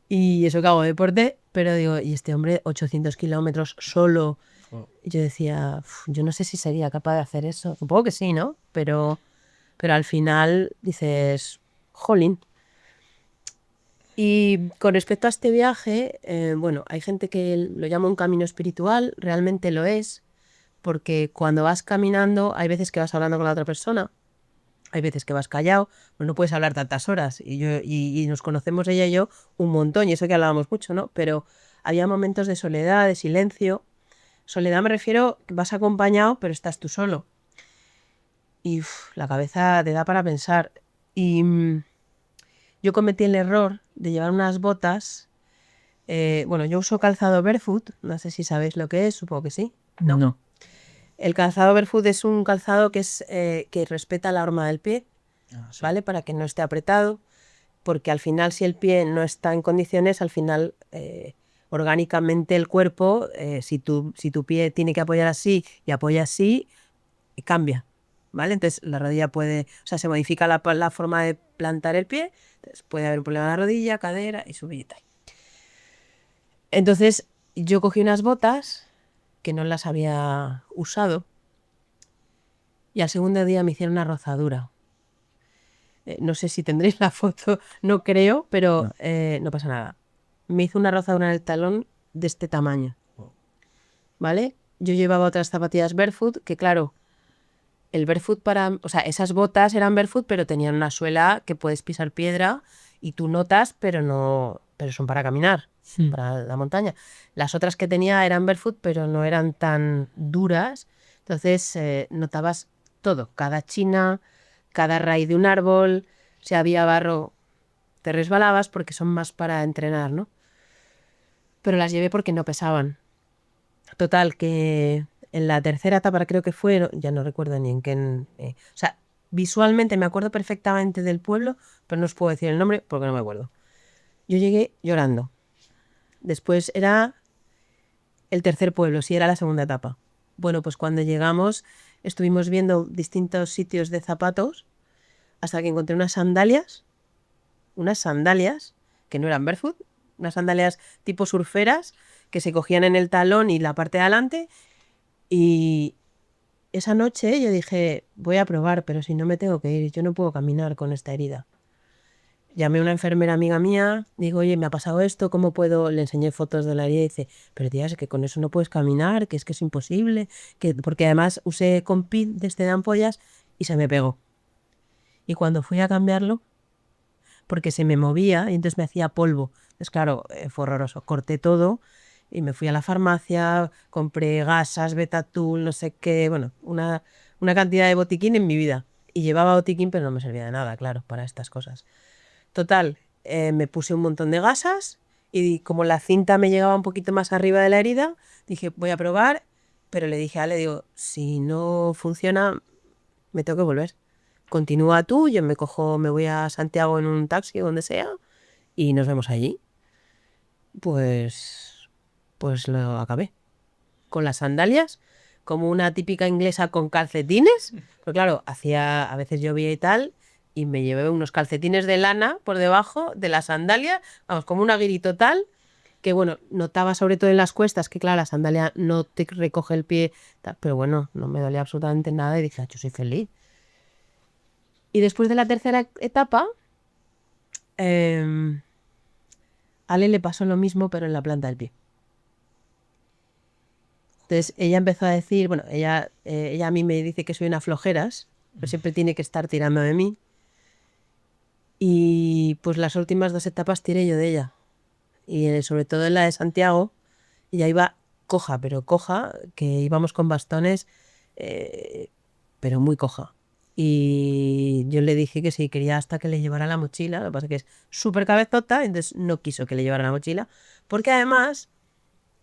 Y eso que hago deporte, pero digo, y este hombre 800 kilómetros solo. Y yo decía, yo no sé si sería capaz de hacer eso. Supongo que sí, ¿no? Pero al final dices, jolín. Y con respecto a este viaje, bueno, hay gente que lo llama un camino espiritual, realmente lo es, porque cuando vas caminando hay veces que vas hablando con la otra persona, hay veces que vas callado, pues no puedes hablar tantas horas. Y nos conocemos ella y yo un montón, y eso que hablábamos mucho, ¿no? Pero había momentos de soledad, de silencio. Soledad me refiero que vas acompañado, pero estás tú solo. Y la cabeza te da para pensar. Y yo cometí el error de llevar unas botas. Bueno, yo uso calzado barefoot, no sé si sabéis lo que es, supongo que sí. No. El calzado barefoot es un calzado que que respeta la horma del pie, Ah, sí. ¿vale? Para que no esté apretado, porque al final si el pie no está en condiciones, al final orgánicamente el cuerpo, si tu pie tiene que apoyar así y apoya así, cambia, ¿vale? Entonces la rodilla puede, o sea, se modifica la forma de plantar el pie, entonces puede haber un problema en la rodilla, cadera y subir y tal. Entonces yo cogí unas botas que no las había usado y al segundo día me hicieron una rozadura. No sé si tendréis la foto, no creo, pero no pasa nada. Me hizo una rozadura en el talón de este tamaño, ¿vale? Yo llevaba otras zapatillas barefoot que claro, el barefoot o sea, esas botas eran barefoot pero tenían una suela que puedes pisar piedra y tú notas, pero son para caminar, para la montaña. Las otras que tenía eran barefoot pero no eran tan duras, entonces notabas todo, cada china, cada raíz de un árbol, si había barro te resbalabas porque son más para entrenar, ¿no? Pero las llevé porque no pesaban. Total, que en la tercera etapa creo que fue, ya no recuerdo ni en qué... o sea, visualmente me acuerdo perfectamente del pueblo, pero no os puedo decir el nombre porque no me acuerdo. Yo llegué llorando. Después era el tercer pueblo, sí, era la segunda etapa. Bueno, pues cuando llegamos estuvimos viendo distintos sitios de zapatos hasta que encontré unas sandalias que no eran barefoot, unas sandalias tipo surferas que se cogían en el talón y la parte de adelante. Y esa noche yo dije, voy a probar, pero si no me tengo que ir, yo no puedo caminar con esta herida. Llamé a una enfermera amiga mía, digo, oye, me ha pasado esto, ¿cómo puedo? Le enseñé fotos de la herida y dice, pero tía, es que con eso no puedes caminar, que es imposible, porque además usé Compit de este de ampollas y se me pegó. Y cuando fui a cambiarlo, porque se me movía y entonces me hacía polvo. Entonces, claro, fue horroroso. Corté todo y me fui a la farmacia, compré gasas, Betatul, no sé qué, bueno, una cantidad de botiquín en mi vida. Y llevaba botiquín, pero no me servía de nada, claro, para estas cosas. Total, me puse un montón de gasas y como la cinta me llegaba un poquito más arriba de la herida, dije, voy a probar, pero le dije a Ale, digo, si no funciona, me tengo que volver. Continúa tú, yo me voy a Santiago en un taxi o donde sea y nos vemos allí. Pues lo acabé. Con las sandalias, como una típica inglesa con calcetines. Pero claro, a veces llovía y tal, y me llevé unos calcetines de lana por debajo de la sandalia, vamos, como una guiri total, que bueno, notaba sobre todo en las cuestas, que claro, la sandalia no te recoge el pie, pero bueno, no me dolía absolutamente nada y dije, yo soy feliz. Y después de la tercera etapa, a Ale le pasó lo mismo, pero en la planta del pie. Entonces ella empezó a decir, bueno, ella a mí me dice que soy una flojeras, pero siempre tiene que estar tirando de mí. Y pues las últimas 2 etapas tiré yo de ella. Y sobre todo en la de Santiago, ella iba coja, pero coja, que íbamos con bastones, pero muy coja. Y yo le dije que si quería hasta que le llevara la mochila, lo que pasa es que es súper cabezota, entonces no quiso que le llevara la mochila, porque además,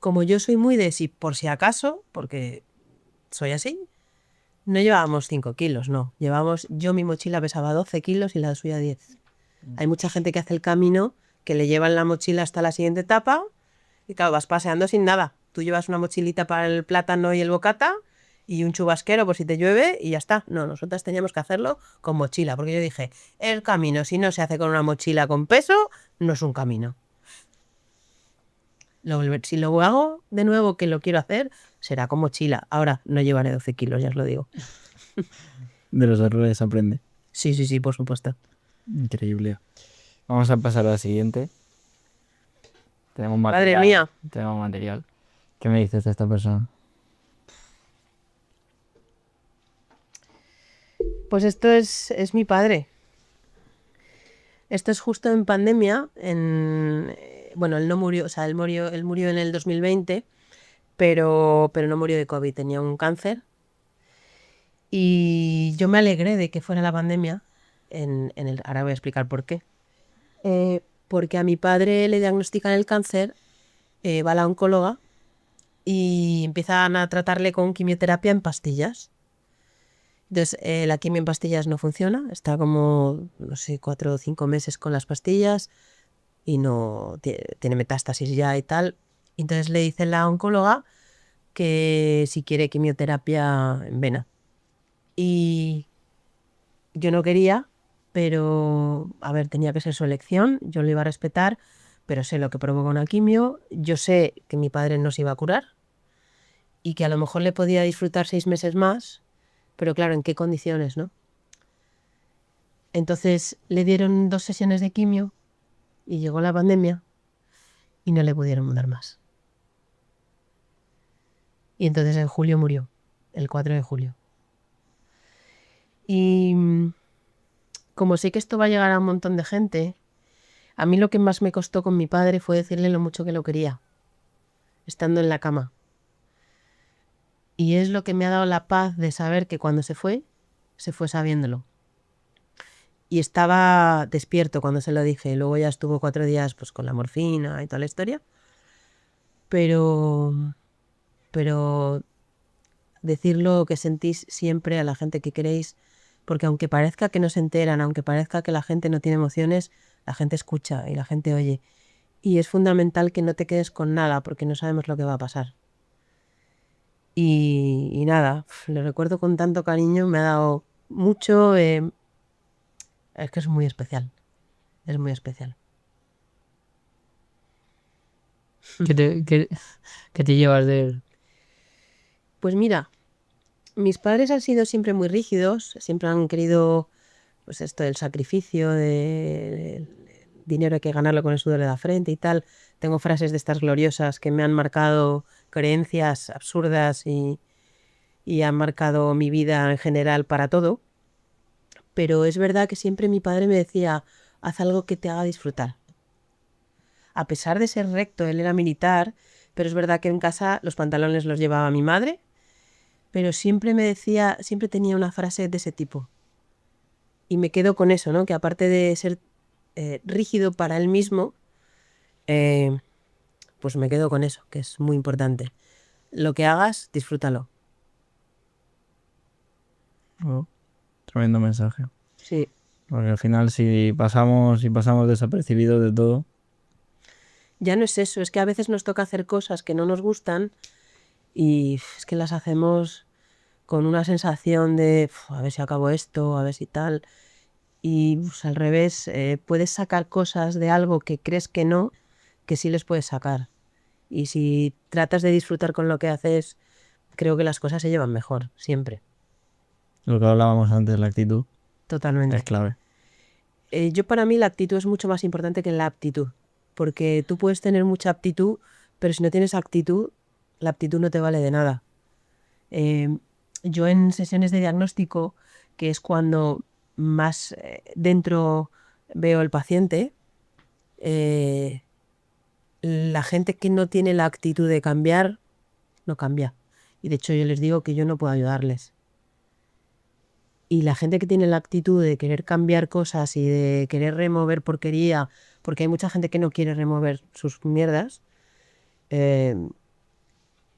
como yo soy muy de si por si acaso, porque soy así, no llevábamos 5 kilos, no. Yo mi mochila pesaba 12 kilos y la suya 10. Hay mucha gente que hace el camino, que le llevan la mochila hasta la siguiente etapa y claro, vas paseando sin nada. Tú llevas una mochilita para el plátano y el bocata y un chubasquero por si te llueve y ya está. No, nosotras teníamos que hacerlo con mochila, porque yo dije, el camino si no se hace con una mochila con peso, no es un camino. Si lo hago de nuevo, que lo quiero hacer, será con mochila. Ahora no llevaré 12 kilos, ya os lo digo. De los errores aprende. Sí, por supuesto. Increíble. Vamos a pasar a la siguiente. Tenemos Madre material. mía. Tenemos material. ¿Qué me dices de esta persona? Pues esto es mi padre. Esto es justo en pandemia, bueno, él no murió, o sea, él murió en el 2020, pero no murió de COVID, tenía un cáncer. Y yo me alegré de que fuera la pandemia, ahora voy a explicar por qué. Porque a mi padre le diagnostican el cáncer, va a la oncóloga y empiezan a tratarle con quimioterapia en pastillas. Entonces, la quimio en pastillas no funciona, está como, no sé, 4 o 5 meses con las pastillas y no tiene metástasis ya y tal. Entonces le dice la oncóloga que si quiere quimioterapia en vena. Y yo no quería, pero, a ver, tenía que ser su elección, yo lo iba a respetar, pero sé lo que provoca una quimio, yo sé que mi padre no se iba a curar y que a lo mejor le podía disfrutar 6 meses más, pero claro, ¿en qué condiciones, no? Entonces le dieron 2 sesiones de quimio y llegó la pandemia y no le pudieron dar más. Y entonces en julio murió, el 4 de julio. Y como sé que esto va a llegar a un montón de gente, a mí lo que más me costó con mi padre fue decirle lo mucho que lo quería, estando en la cama. Y es lo que me ha dado la paz de saber que cuando se fue sabiéndolo. Y estaba despierto cuando se lo dije. Luego ya estuvo 4 días pues, con la morfina y toda la historia. Pero decir lo que sentís siempre a la gente que queréis, porque aunque parezca que no se enteran, aunque parezca que la gente no tiene emociones, la gente escucha y la gente oye. Y es fundamental que no te quedes con nada, porque no sabemos lo que va a pasar. Y nada, lo recuerdo con tanto cariño, me ha dado mucho. Es que es muy especial. Es muy especial. ¿Qué te llevas de él? Pues mira, mis padres han sido siempre muy rígidos, siempre han querido, pues esto del sacrificio, del dinero hay que ganarlo con el sudor de la frente y tal. Tengo frases de estas gloriosas que me han marcado creencias absurdas y han marcado mi vida en general para todo. Pero es verdad que siempre mi padre me decía, haz algo que te haga disfrutar. A pesar de ser recto, él era militar, pero es verdad que en casa los pantalones los llevaba mi madre, pero siempre me decía, siempre tenía una frase de ese tipo. Y me quedo con eso, ¿no? Que aparte de ser rígido para él mismo, pues me quedo con eso, que es muy importante. Lo que hagas, disfrútalo. Oh, tremendo mensaje. Sí. Porque al final si pasamos desapercibidos de todo. Ya no es eso, es que a veces nos toca hacer cosas que no nos gustan y es que las hacemos con una sensación de a ver si acabo esto, a ver si tal. Y pues, al revés, puedes sacar cosas de algo que crees que no, que sí les puedes sacar. Y si tratas de disfrutar con lo que haces, creo que las cosas se llevan mejor, siempre. Lo que hablábamos antes, la actitud Totalmente. es clave. Yo para mí la actitud es mucho más importante que la aptitud, porque tú puedes tener mucha aptitud, pero si no tienes actitud, la aptitud no te vale de nada. Yo en sesiones de diagnóstico, que es cuando más dentro veo el paciente, la gente que no tiene la actitud de cambiar, no cambia. Y de hecho yo les digo que yo no puedo ayudarles. Y la gente que tiene la actitud de querer cambiar cosas y de querer remover porquería, porque hay mucha gente que no quiere remover sus mierdas,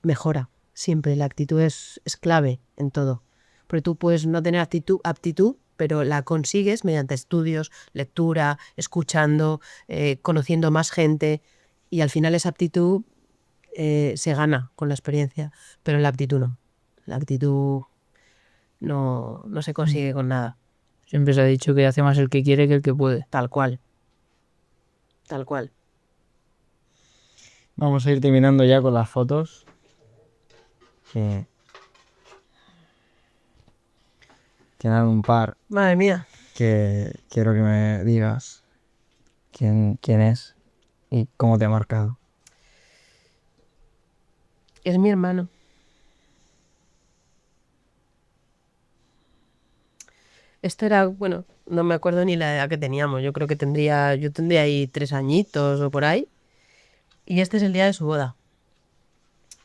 mejora. Siempre la actitud es clave en todo. Porque tú puedes no tener aptitud, pero la consigues mediante estudios, lectura, escuchando, conociendo más gente. Y al final esa aptitud se gana con la experiencia, pero la aptitud no. La actitud no se consigue con nada. Siempre se ha dicho que hace más el que quiere que el que puede. Tal cual. Tal cual. Vamos a ir terminando ya con las fotos. Tienen un par Madre mía. que quiero que me digas quién es y cómo te ha marcado. Es mi hermano. Esto era, bueno, no me acuerdo ni la edad que teníamos. Yo creo que yo tendría ahí 3 añitos o por ahí. Y este es el día de su boda.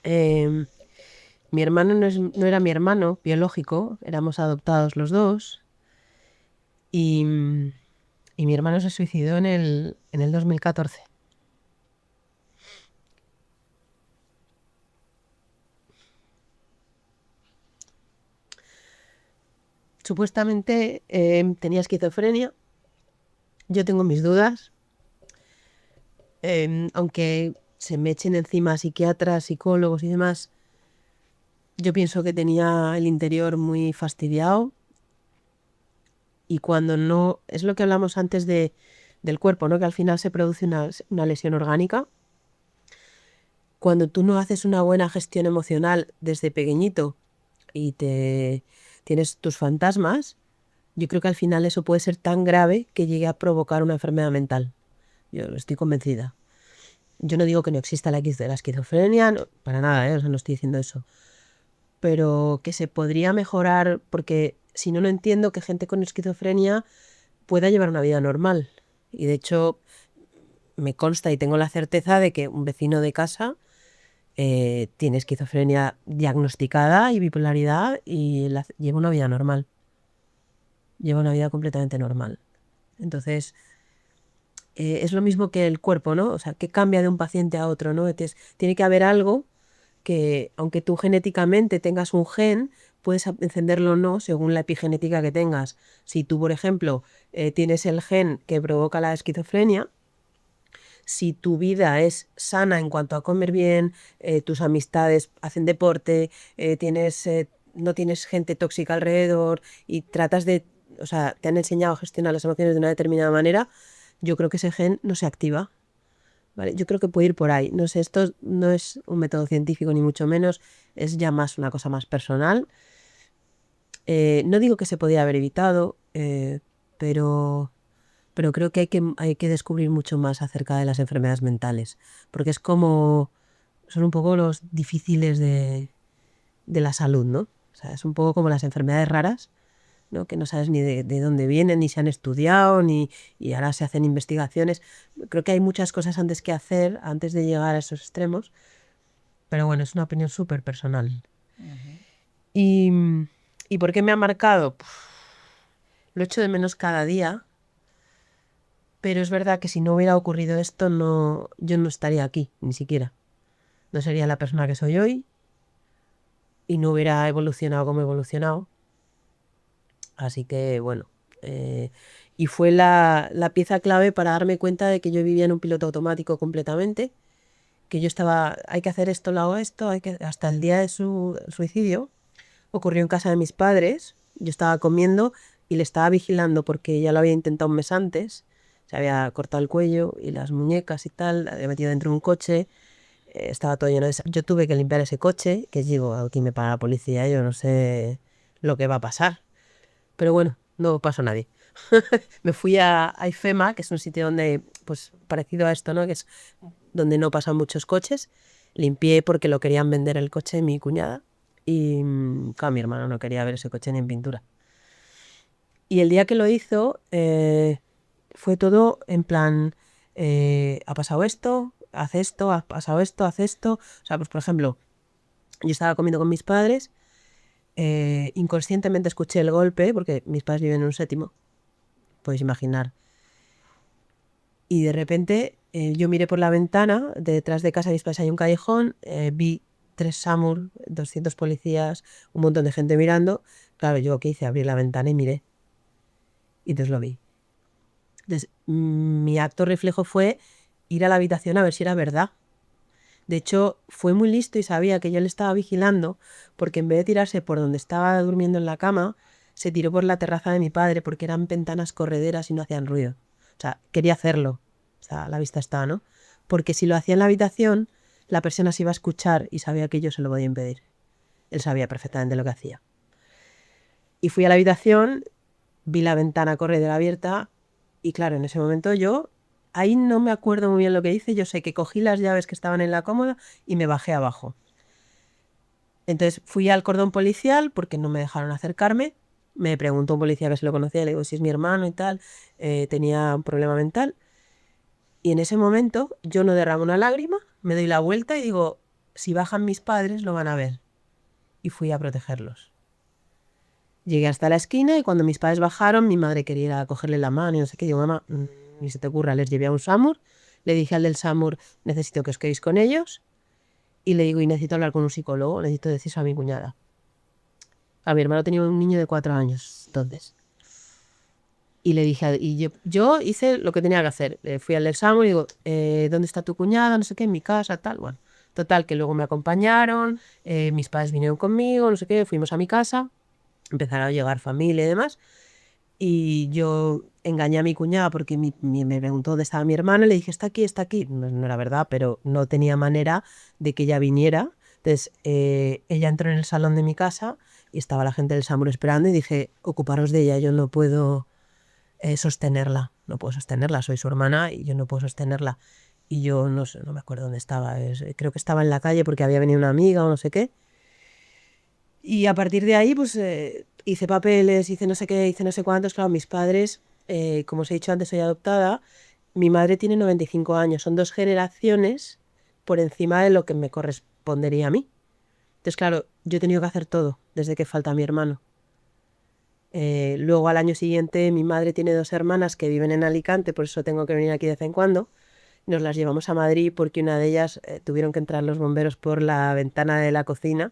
Mi hermano no era mi hermano biológico, éramos adoptados los dos. Y mi hermano se suicidó en el 2014. Supuestamente tenía esquizofrenia. Yo tengo mis dudas. Aunque se me echen encima psiquiatras, psicólogos y demás, yo pienso que tenía el interior muy fastidiado. Y cuando no... Es lo que hablamos antes del cuerpo, ¿no? Que al final se produce una lesión orgánica. Cuando tú no haces una buena gestión emocional desde pequeñito y tienes tus fantasmas, yo creo que al final eso puede ser tan grave que llegue a provocar una enfermedad mental. Yo estoy convencida. Yo no digo que no exista la esquizofrenia, no, para nada, o sea, no estoy diciendo eso. Pero que se podría mejorar, porque si no, no entiendo que gente con esquizofrenia pueda llevar una vida normal. Y de hecho, me consta y tengo la certeza de que un vecino de casa tiene esquizofrenia diagnosticada y bipolaridad y lleva una vida normal. Lleva una vida completamente normal. Entonces, es lo mismo que el cuerpo, ¿no? O sea, que cambia de un paciente a otro, ¿no? Entonces, tiene que haber algo que, aunque tú genéticamente tengas un gen, puedes encenderlo o no según la epigenética que tengas. Si tú, por ejemplo, tienes el gen que provoca la esquizofrenia, si tu vida es sana en cuanto a comer bien, tus amistades hacen deporte, no tienes gente tóxica alrededor y tratas de, o sea, te han enseñado a gestionar las emociones de una determinada manera, yo creo que ese gen no se activa. ¿Vale? Yo creo que puede ir por ahí. No sé, esto no es un método científico ni mucho menos, es ya más una cosa más personal. No digo que se podía haber evitado, pero creo que hay que descubrir mucho más acerca de las enfermedades mentales, porque son un poco los difíciles de la salud, ¿no? O sea, es un poco como las enfermedades raras, ¿no? Que no sabes ni de dónde vienen, ni se han estudiado, y ahora se hacen investigaciones. Creo que hay muchas cosas antes que hacer, antes de llegar a esos extremos, pero bueno, es una opinión súper personal. ¿Y por qué me ha marcado? Lo echo de menos cada día, pero es verdad que si no hubiera ocurrido esto, yo no estaría aquí, ni siquiera. No sería la persona que soy hoy y no hubiera evolucionado como he evolucionado. Así que, bueno, y fue la pieza clave para darme cuenta de que yo vivía en un piloto automático completamente, que yo estaba, hay que hacer esto, lo hago esto, hasta el día de su suicidio, ocurrió en casa de mis padres, yo estaba comiendo y le estaba vigilando porque ya lo había intentado un mes antes, se había cortado el cuello y las muñecas y tal, la había metido dentro de un coche, estaba todo lleno de... Yo tuve que limpiar ese coche, que digo, aquí me para la policía, yo no sé lo que va a pasar. Pero bueno, no pasó nadie. Me fui a IFEMA, que es un sitio donde, pues parecido a esto, ¿no? Que es donde no pasan muchos coches. Limpié porque lo querían vender el coche de mi cuñada. Y claro, mi hermano no quería ver ese coche ni en pintura. Y el día que lo hizo, fue todo en plan, ha pasado esto, haz esto, ha pasado esto, haz esto. O sea, pues por ejemplo, yo estaba comiendo con mis padres, inconscientemente escuché el golpe, porque mis padres viven en un séptimo, podéis imaginar. Y de repente yo miré por la ventana, detrás de casa de mis padres hay un callejón, vi 3 SAMUR, 200 policías, un montón de gente mirando. Claro, yo ¿qué hice? Abrí la ventana y miré. Y entonces lo vi. Entonces, mi acto reflejo fue ir a la habitación a ver si era verdad. De hecho, fue muy listo y sabía que yo le estaba vigilando, porque en vez de tirarse por donde estaba durmiendo en la cama, se tiró por la terraza de mi padre, porque eran ventanas correderas y no hacían ruido. O sea, quería hacerlo. O sea, a la vista está, ¿no? Porque si lo hacía en la habitación, la persona se iba a escuchar y sabía que yo se lo podía impedir. Él sabía perfectamente lo que hacía. Y fui a la habitación, vi la ventana corredera abierta y claro, en ese momento yo... Ahí no me acuerdo muy bien lo que hice, yo sé que cogí las llaves que estaban en la cómoda y me bajé abajo. Entonces fui al cordón policial porque no me dejaron acercarme, me preguntó un policía que se lo conocía, le digo si es mi hermano y tal, tenía un problema mental. Y en ese momento yo no derramé una lágrima, me doy la vuelta y digo, si bajan mis padres lo van a ver. Y fui a protegerlos. Llegué hasta la esquina y cuando mis padres bajaron, mi madre quería ir a cogerle la mano y no sé qué. Digo, mamá, ni se te ocurra, les llevé a un SAMUR. Le dije al del SAMUR, necesito que os quedéis con ellos. Y le digo, y necesito hablar con un psicólogo, necesito decir eso a mi cuñada. A mi hermano tenía un niño de 4 años, entonces. Y le dije, y yo hice lo que tenía que hacer. Fui al del SAMUR y digo, ¿dónde está tu cuñada? No sé qué, en mi casa, tal. Bueno, total, que luego me acompañaron, mis padres vinieron conmigo, no sé qué, fuimos a mi casa, empezaron a llegar familia y demás. Y yo engañé a mi cuñada porque me preguntó dónde estaba mi hermano y le dije, está aquí, está aquí. No, no era verdad, pero no tenía manera de que ella viniera. Entonces, ella entró en el salón de mi casa y estaba la gente del SAMUR esperando y dije, ocuparos de ella, yo no puedo sostenerla, no puedo sostenerla, soy su hermana y yo no puedo sostenerla. Y yo no sé, no me acuerdo dónde estaba, creo que estaba en la calle porque había venido una amiga o no sé qué. Y a partir de ahí, pues hice papeles, hice no sé qué, hice no sé cuántos. Claro, mis padres, como os he dicho antes, soy adoptada. Mi madre tiene 95 años, son 2 generaciones por encima de lo que me correspondería a mí. Entonces, claro, yo he tenido que hacer todo desde que falta mi hermano. Luego al año siguiente mi madre tiene 2 hermanas que viven en Alicante, por eso tengo que venir aquí de vez en cuando. Nos las llevamos a Madrid porque una de ellas tuvieron que entrar los bomberos por la ventana de la cocina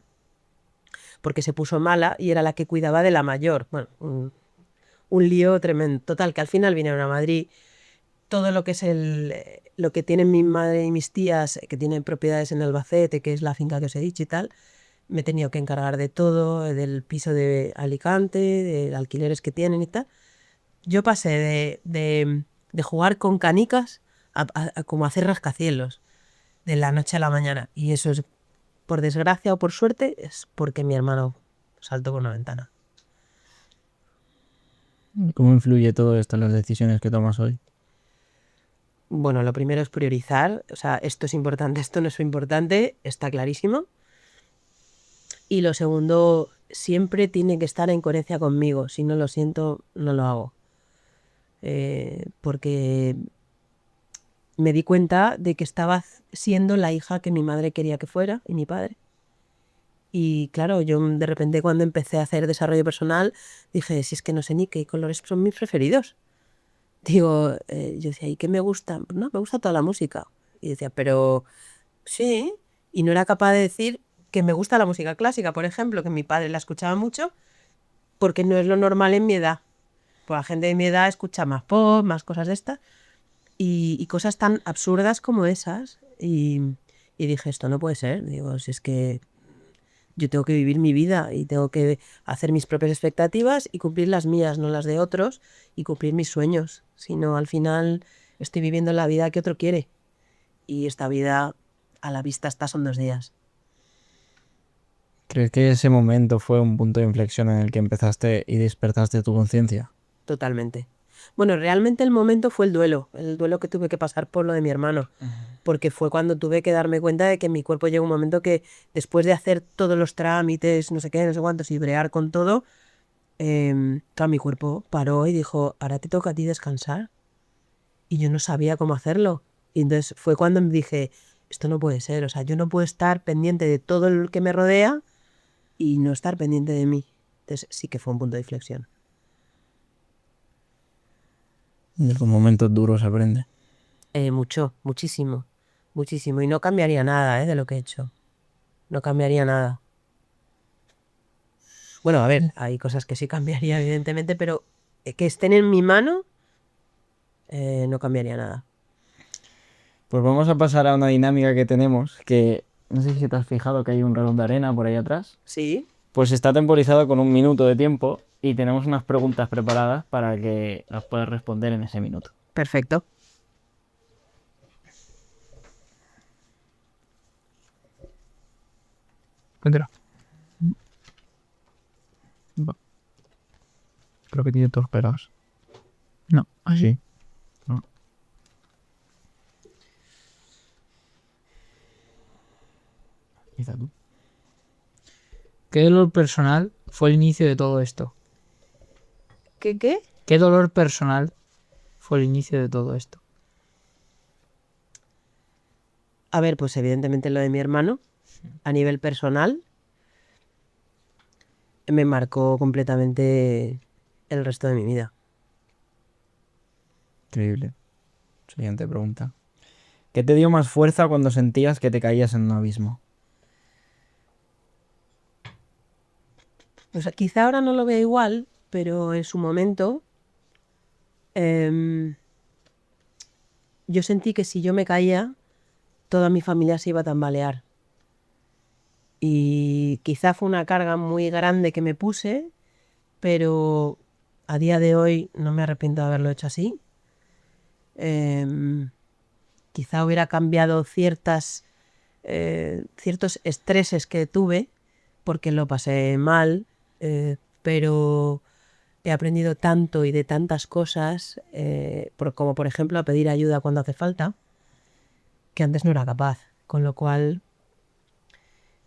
porque se puso mala y era la que cuidaba de la mayor. Bueno, un lío tremendo. Total, que al final vinieron a Madrid. Todo lo que es lo que tienen mi madre y mis tías, que tienen propiedades en Albacete, que es la finca que os he dicho y tal, me he tenido que encargar de todo, del piso de Alicante, de alquileres que tienen y tal. Yo pasé de jugar con canicas a como hacer rascacielos de la noche a la mañana. Y eso es, por desgracia o por suerte, es porque mi hermano saltó por una ventana. ¿Cómo influye todo esto en las decisiones que tomas hoy? Bueno, lo primero es priorizar. O sea, esto es importante, esto no es importante, está clarísimo. Y lo segundo, siempre tiene que estar en coherencia conmigo. Si no lo siento, no lo hago. Porque me di cuenta de que estaba siendo la hija que mi madre quería que fuera y mi padre. Y claro, yo de repente cuando empecé a hacer desarrollo personal dije, si es que no sé ni qué colores son mis preferidos. Digo, yo decía, ¿y qué me gusta? No, me gusta toda la música. Y decía, pero sí. Y no era capaz de decir que me gusta la música clásica, por ejemplo, que mi padre la escuchaba mucho, porque no es lo normal en mi edad. Pues la gente de mi edad escucha más pop, más cosas de estas, y cosas tan absurdas como esas. Y dije, esto no puede ser. Digo, si es que yo tengo que vivir mi vida y tengo que hacer mis propias expectativas y cumplir las mías, no las de otros, y cumplir mis sueños. Si no, al final estoy viviendo la vida que otro quiere. Y esta vida a la vista está son 2 días. ¿Crees que ese momento fue un punto de inflexión en el que empezaste y despertaste tu conciencia? Totalmente. Bueno, realmente el momento fue el duelo que tuve que pasar por lo de mi hermano, porque fue cuando tuve que darme cuenta de que mi cuerpo llega un momento que después de hacer todos los trámites, no sé qué, no sé cuántos, y brear con todo, claro, mi cuerpo paró y dijo, ahora te toca a ti descansar. Y yo no sabía cómo hacerlo. Y entonces fue cuando me dije, esto no puede ser, o sea, yo no puedo estar pendiente de todo lo que me rodea y no estar pendiente de mí. Entonces sí que fue un punto de inflexión. De los momentos duros se aprende. Mucho, muchísimo, muchísimo. Y no cambiaría nada, de lo que he hecho. No cambiaría nada. Bueno, a ver, hay cosas que sí cambiaría, evidentemente, pero que estén en mi mano, no cambiaría nada. Pues vamos a pasar a una dinámica que tenemos, que no sé si te has fijado que hay un reloj de arena por ahí atrás. Sí, Pues está temporizado con 1 minuto de tiempo y tenemos unas preguntas preparadas para que las puedas responder en ese minuto. perfecto. Cuéntalo. Creo que tiene todos pegados. No, así. No. Quizá tú. ¿Qué dolor personal fue el inicio de todo esto? ¿Qué? ¿Qué dolor personal fue el inicio de todo esto? A ver, pues evidentemente lo de mi hermano, a nivel personal, me marcó completamente el resto de mi vida. Increíble. Siguiente pregunta. ¿Qué te dio más fuerza cuando sentías que te caías en un abismo? O sea, quizá ahora no lo vea igual, pero en su momento em, yo sentí que si yo me caía, toda mi familia se iba a tambalear. Y quizá fue una carga muy grande que me puse, pero a día de hoy no me arrepiento de haberlo hecho así. Em, Quizá hubiera cambiado ciertos estreses que tuve, porque lo pasé mal, pero he aprendido tanto y de tantas cosas, como por ejemplo a pedir ayuda cuando hace falta, que antes no era capaz. Con lo cual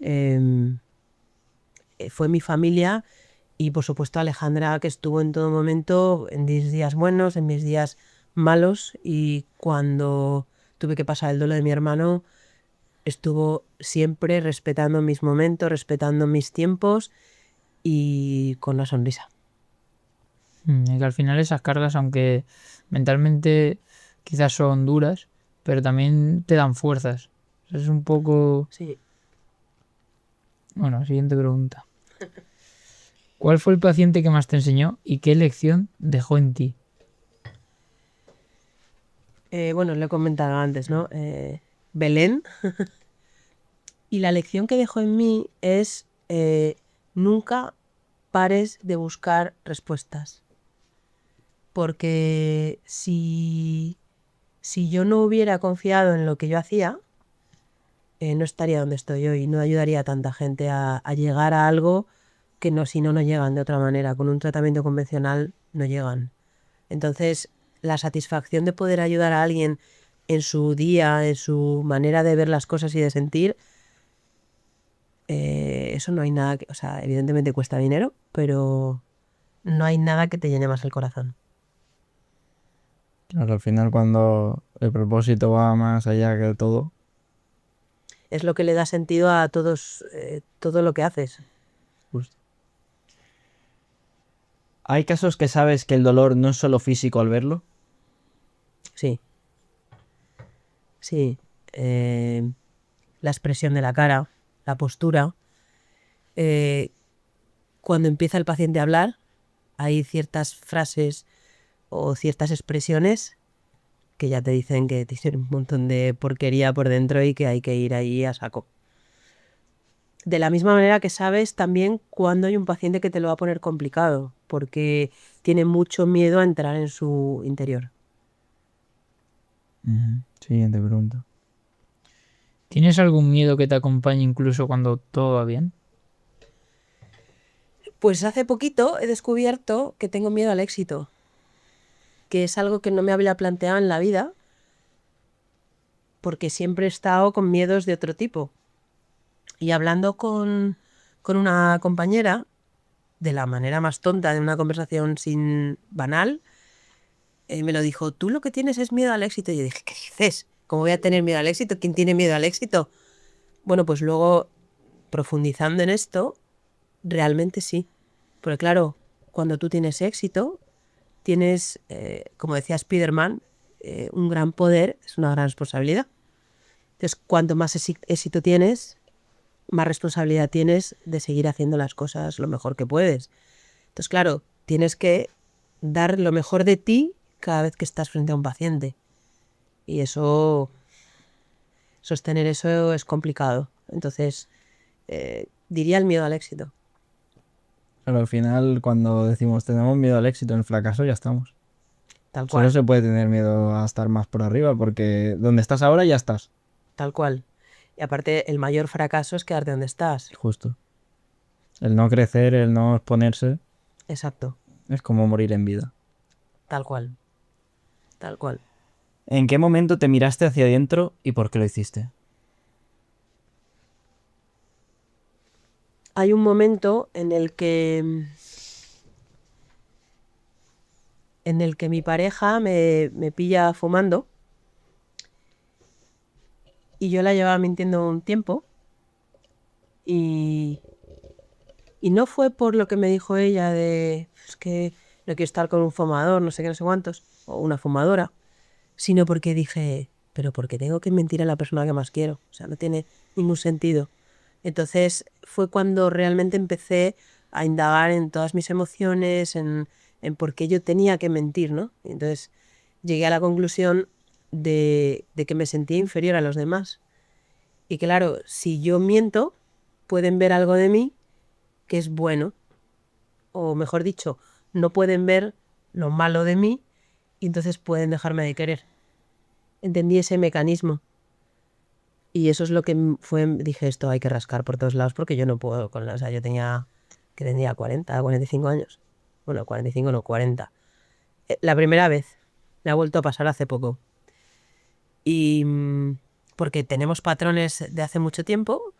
em, fue mi familia y por supuesto Alejandra, que estuvo en todo momento, en mis días buenos, en mis días malos, y cuando tuve que pasar el duelo de mi hermano, estuvo siempre respetando mis momentos, respetando mis tiempos y con una sonrisa. Y que al final esas cargas, aunque mentalmente quizás son duras, pero también te dan fuerzas. Es un poco... Sí. Bueno, siguiente pregunta. ¿Cuál fue el paciente que más te enseñó y qué lección dejó en ti? Bueno, lo he comentado antes, ¿no? Belén. Y la lección que dejó en mí es nunca pares de buscar respuestas. Porque si yo no hubiera confiado en lo que yo hacía, no estaría donde estoy hoy, no ayudaría a tanta gente a llegar a algo que no, si no, no llegan de otra manera. Con un tratamiento convencional no llegan. Entonces, la satisfacción de poder ayudar a alguien en su día, en su manera de ver las cosas y de sentir, eso no hay nada que, o sea, evidentemente cuesta dinero, pero no hay nada que te llene más el corazón. Claro, al final cuando el propósito va más allá que todo. Es lo que le da sentido a todos, todo lo que haces. Justo. ¿Hay casos que sabes que el dolor no es solo físico al verlo? Sí, sí. La expresión de la cara, la postura. Cuando empieza el paciente a hablar, hay ciertas frases o ciertas expresiones que ya te dicen que tienen un montón de porquería por dentro y que hay que ir ahí a saco. De la misma manera que sabes también cuando hay un paciente que te lo va a poner complicado, porque tiene mucho miedo a entrar en su interior. Siguiente pregunta. ¿Tienes algún miedo que te acompañe incluso cuando todo va bien? Pues hace poquito he descubierto que tengo miedo al éxito, que es algo que no me había planteado en la vida, porque siempre he estado con miedos de otro tipo. Y hablando con una compañera, de la manera más tonta, de una conversación sin banal, me lo dijo, tú lo que tienes es miedo al éxito. Y yo dije, ¿qué dices? ¿Cómo voy a tener miedo al éxito? ¿Quién tiene miedo al éxito? Bueno, pues luego, profundizando en esto, realmente sí. Porque claro, cuando tú tienes éxito, tienes, como decía Spiderman, un gran poder, es una gran responsabilidad. Entonces, cuanto más éxito tienes, más responsabilidad tienes de seguir haciendo las cosas lo mejor que puedes. Entonces, claro, tienes que dar lo mejor de ti cada vez que estás frente a un paciente. Y eso, sostener eso es complicado. Entonces, diría el miedo al éxito. Pero al final cuando decimos tenemos miedo al éxito, en el fracaso ya estamos. Tal Solo cual, se puede tener miedo a estar más por arriba porque donde estás ahora ya estás. tal cual. Y aparte, el mayor fracaso es quedarte donde estás. Justo. El no crecer, el no exponerse, Exacto, es como morir en vida. tal cual, tal cual. ¿En qué momento te miraste hacia adentro y por qué lo hiciste? Hay un momento en el que mi pareja me pilla fumando y yo la llevaba mintiendo un tiempo y no fue por lo que me dijo ella de es que no quiero estar con un fumador, no sé qué, no sé cuántos, o una fumadora, sino porque dije, pero porque tengo que mentir a la persona que más quiero, o sea, no tiene ningún sentido. Entonces fue cuando realmente empecé a indagar en todas mis emociones, en por qué yo tenía que mentir, ¿no? Y entonces llegué a la conclusión de que me sentía inferior a los demás. Y claro, si yo miento, pueden ver algo de mí que es bueno, o mejor dicho, no pueden ver lo malo de mí y entonces pueden dejarme de querer. Entendí ese mecanismo. Y eso es lo que dije, esto hay que rascar por todos lados porque yo no puedo con la, o sea, yo tendría 40, 45 años. Bueno, 45 no, 40. La primera vez, me ha vuelto a pasar hace poco. Y porque tenemos patrones de hace mucho tiempo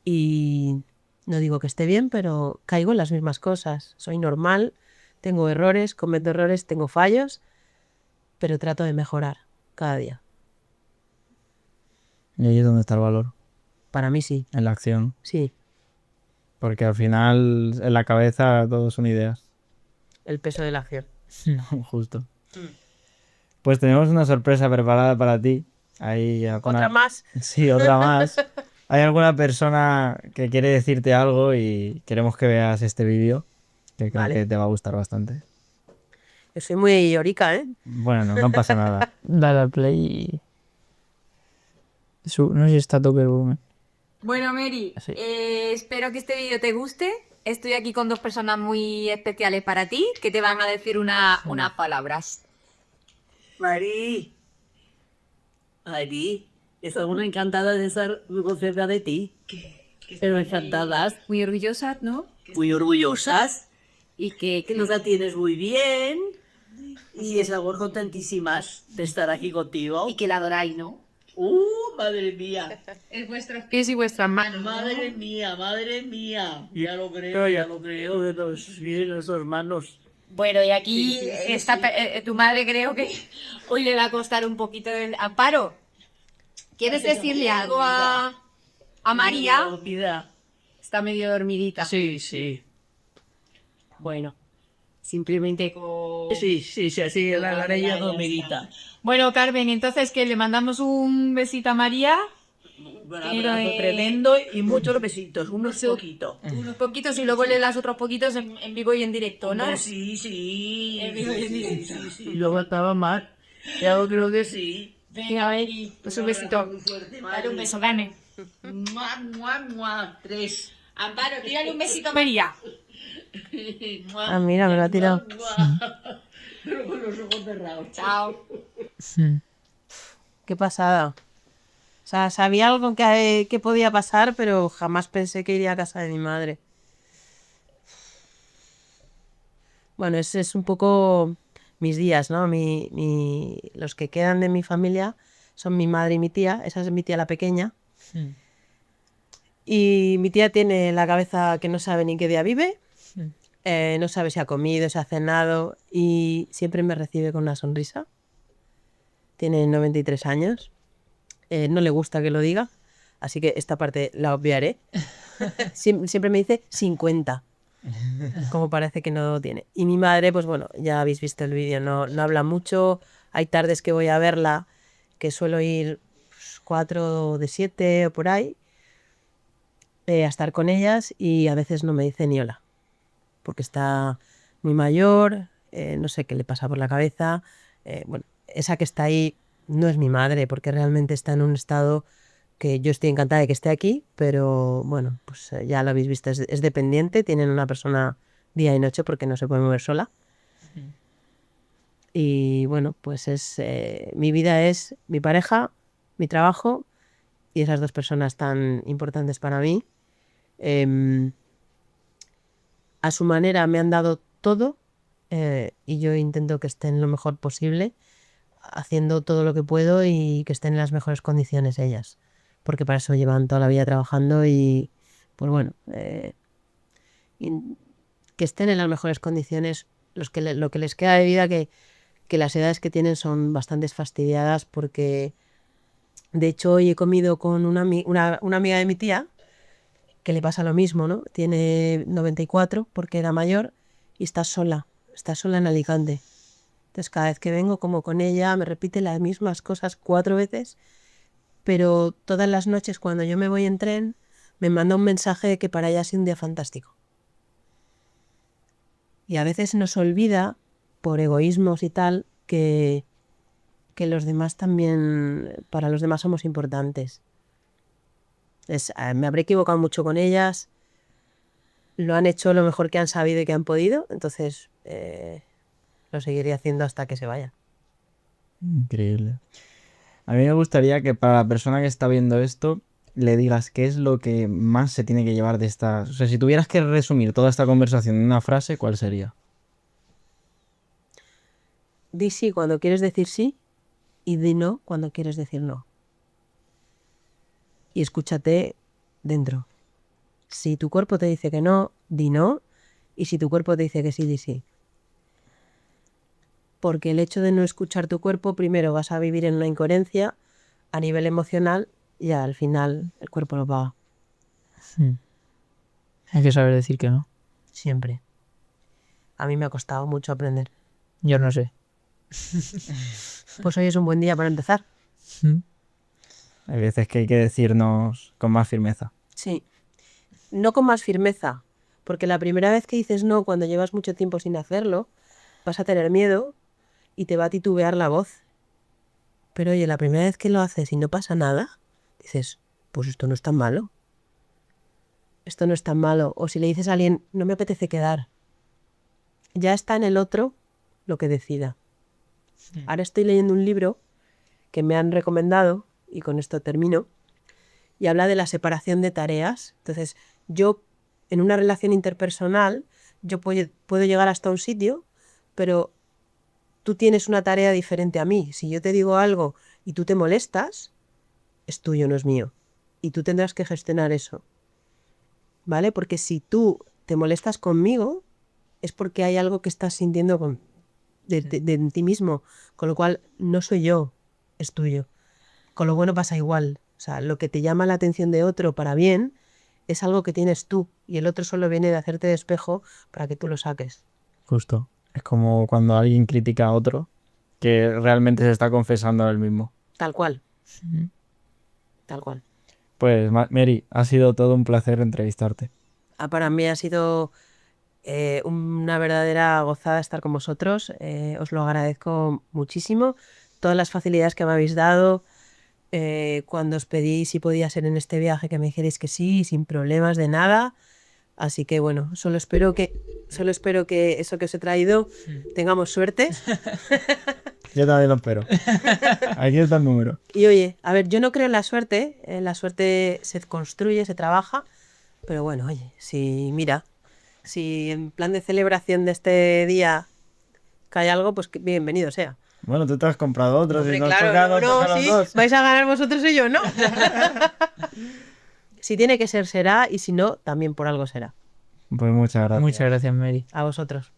y no digo que esté bien, pero caigo en las mismas cosas. Soy normal, tengo errores, cometo errores, tengo fallos, pero trato de mejorar cada día. Y ahí es donde está el valor, Para mí sí, en la acción. sí. Porque al final en la cabeza todo son ideas. El peso de la acción. Justo. Pues tenemos una sorpresa preparada para ti. Hay ¿Otra más? Sí, otra más. Hay alguna persona que quiere decirte algo y queremos que veas este vídeo, que creo Vale. que te va a gustar bastante. Yo soy muy llorica, ¿eh? Bueno, no pasa nada. Dale al play y... No sé si está a tope el volumen. Bueno, Mary, Sí. espero que este vídeo te guste. Estoy aquí con dos personas muy especiales para ti que te van a decir unas palabras. Mari, estamos encantadas de estar muy cerca de ti. Pero encantadas, Muy orgullosas, ¿no? muy orgullosas y que nos atiendes muy bien. Y estamos contentísimas de estar aquí contigo. Y que la adoráis, ¿no? Madre mía, Es vuestros pies y vuestras manos. madre mía, madre mía. Ya lo creo, de los pies, de nuestras manos. Bueno, y aquí tu madre creo que hoy le va a costar un poquito el amparo. ¿Quieres decirle algo a María? Dormida. Está medio dormidita. Sí, sí. Bueno, Simplemente con... sí, así la niña dormidita. Bueno, Carmen, entonces que le mandamos un besito a María. Un abrazo tremendo y muchos besitos, unos poquitos. Unos poquitos y luego le das otros poquitos en vivo y en directo, ¿no? Sí. En vivo y en directo. Sí. Yo estaba mal. Ya creo que sí. Venga, Mary, pues un besito. Dale un beso, Carmen. Mua. 3. Amparo, tírale un besito a María. Ah, mira, me lo ha tirado. Pero con los ojos cerrados. Chao. Qué pasada. O sea, sabía algo que podía pasar, pero jamás pensé que iría a casa de mi madre. Bueno, ese es un poco mis días, ¿no? Los que quedan de mi familia son mi madre y mi tía. Esa es mi tía la pequeña. Y mi tía tiene la cabeza que no sabe ni qué día vive. No sabe si ha comido, si ha cenado. Y siempre me recibe con una sonrisa. Tiene 93 años. No le gusta que lo diga. Así que esta parte la obviaré. Siempre me dice 50. Como parece que no tiene. Y mi madre, pues bueno, ya habéis visto el vídeo, no habla mucho. Hay tardes que voy a verla, que suelo ir 4 de 7 o por ahí, a estar con ellas y a veces no me dice ni hola. Porque está muy mayor, no sé qué le pasa por la cabeza. Bueno, esa que está ahí no es mi madre, porque realmente está en un estado que yo estoy encantada de que esté aquí, pero bueno, pues ya lo habéis visto, es dependiente, tienen una persona día y noche porque no se puede mover sola. Y bueno, pues mi vida es mi pareja, mi trabajo y esas dos personas tan importantes para mí. A su manera me han dado todo y yo intento que estén lo mejor posible, haciendo todo lo que puedo y que estén en las mejores condiciones ellas, porque para eso llevan toda la vida trabajando y pues bueno, que estén en las mejores condiciones lo que les queda de vida, que las edades que tienen son bastante fastidiadas porque De hecho, hoy he comido con una amiga de mi tía, que le pasa lo mismo, ¿no? Tiene 94 porque era mayor y está sola en Alicante. Entonces cada vez que vengo como con ella me repite las mismas cosas 4 veces, pero todas las noches cuando yo me voy en tren me manda un mensaje de que para ella ha sido un día fantástico. Y a veces nos olvida, por egoísmos y tal, que los demás también, para los demás somos importantes. Me habré equivocado mucho con ellas, lo han hecho lo mejor que han sabido y que han podido, entonces lo seguiré haciendo hasta que se vayan. Increíble. A mí me gustaría que para la persona que está viendo esto le digas qué es lo que más se tiene que llevar de esta... O sea, si tuvieras que resumir toda esta conversación en una frase, ¿cuál sería? Di sí cuando quieres decir sí y di no cuando quieres decir no. Y escúchate dentro. Si tu cuerpo te dice que no, di no. Y si tu cuerpo te dice que sí, di sí. Porque el hecho de no escuchar tu cuerpo, primero vas a vivir en una incoherencia a nivel emocional y al final el cuerpo lo paga. Hay que saber decir que no. Siempre. A mí me ha costado mucho aprender. Yo no sé. Pues hoy es un buen día para empezar. Hay veces que hay que decirnos con más firmeza. Sí. No con más firmeza, porque la primera vez que dices no, cuando llevas mucho tiempo sin hacerlo, vas a tener miedo y te va a titubear la voz. Pero oye, la primera vez que lo haces y no pasa nada, dices, pues esto no es tan malo. Esto no es tan malo. O si le dices a alguien, no me apetece quedar, ya está en el otro lo que decida. Ahora estoy leyendo un libro que me han recomendado, y con esto termino, y habla de la separación de tareas. Entonces, yo, en una relación interpersonal, yo puedo llegar hasta un sitio, pero tú tienes una tarea diferente a mí. Si yo te digo algo y tú te molestas, es tuyo, no es mío. Y tú tendrás que gestionar eso. ¿Vale? Porque si tú te molestas conmigo, es porque hay algo que estás sintiendo de ti mismo. Con lo cual, no soy yo, es tuyo. Con lo bueno pasa igual. O sea, lo que te llama la atención de otro para bien es algo que tienes tú. Y el otro solo viene de hacerte de espejo para que tú lo saques. Justo. Es como cuando alguien critica a otro que realmente se está confesando a él mismo. Tal cual. Tal cual. Pues Mary, ha sido todo un placer entrevistarte. Para mí ha sido una verdadera gozada estar con vosotros. Os lo agradezco muchísimo. Todas las facilidades que me habéis dado. Cuando os pedí si podía ser en este viaje, que me dijerais que sí, sin problemas de nada. Así que bueno, solo espero que eso que os he traído tengamos suerte. Yo también lo espero. Aquí está el número. Y oye, a ver, yo no creo en la suerte se construye, se trabaja, pero bueno, oye, si en plan de celebración de este día cae algo, pues bienvenido sea. Bueno, tú te has comprado otro. Hombre, si no claro, tocan sí, los dos. vais a ganar vosotros y yo, ¿no? Si tiene que ser, será, y si no, también por algo será. Pues muchas gracias. Muchas gracias, Mary. A vosotros.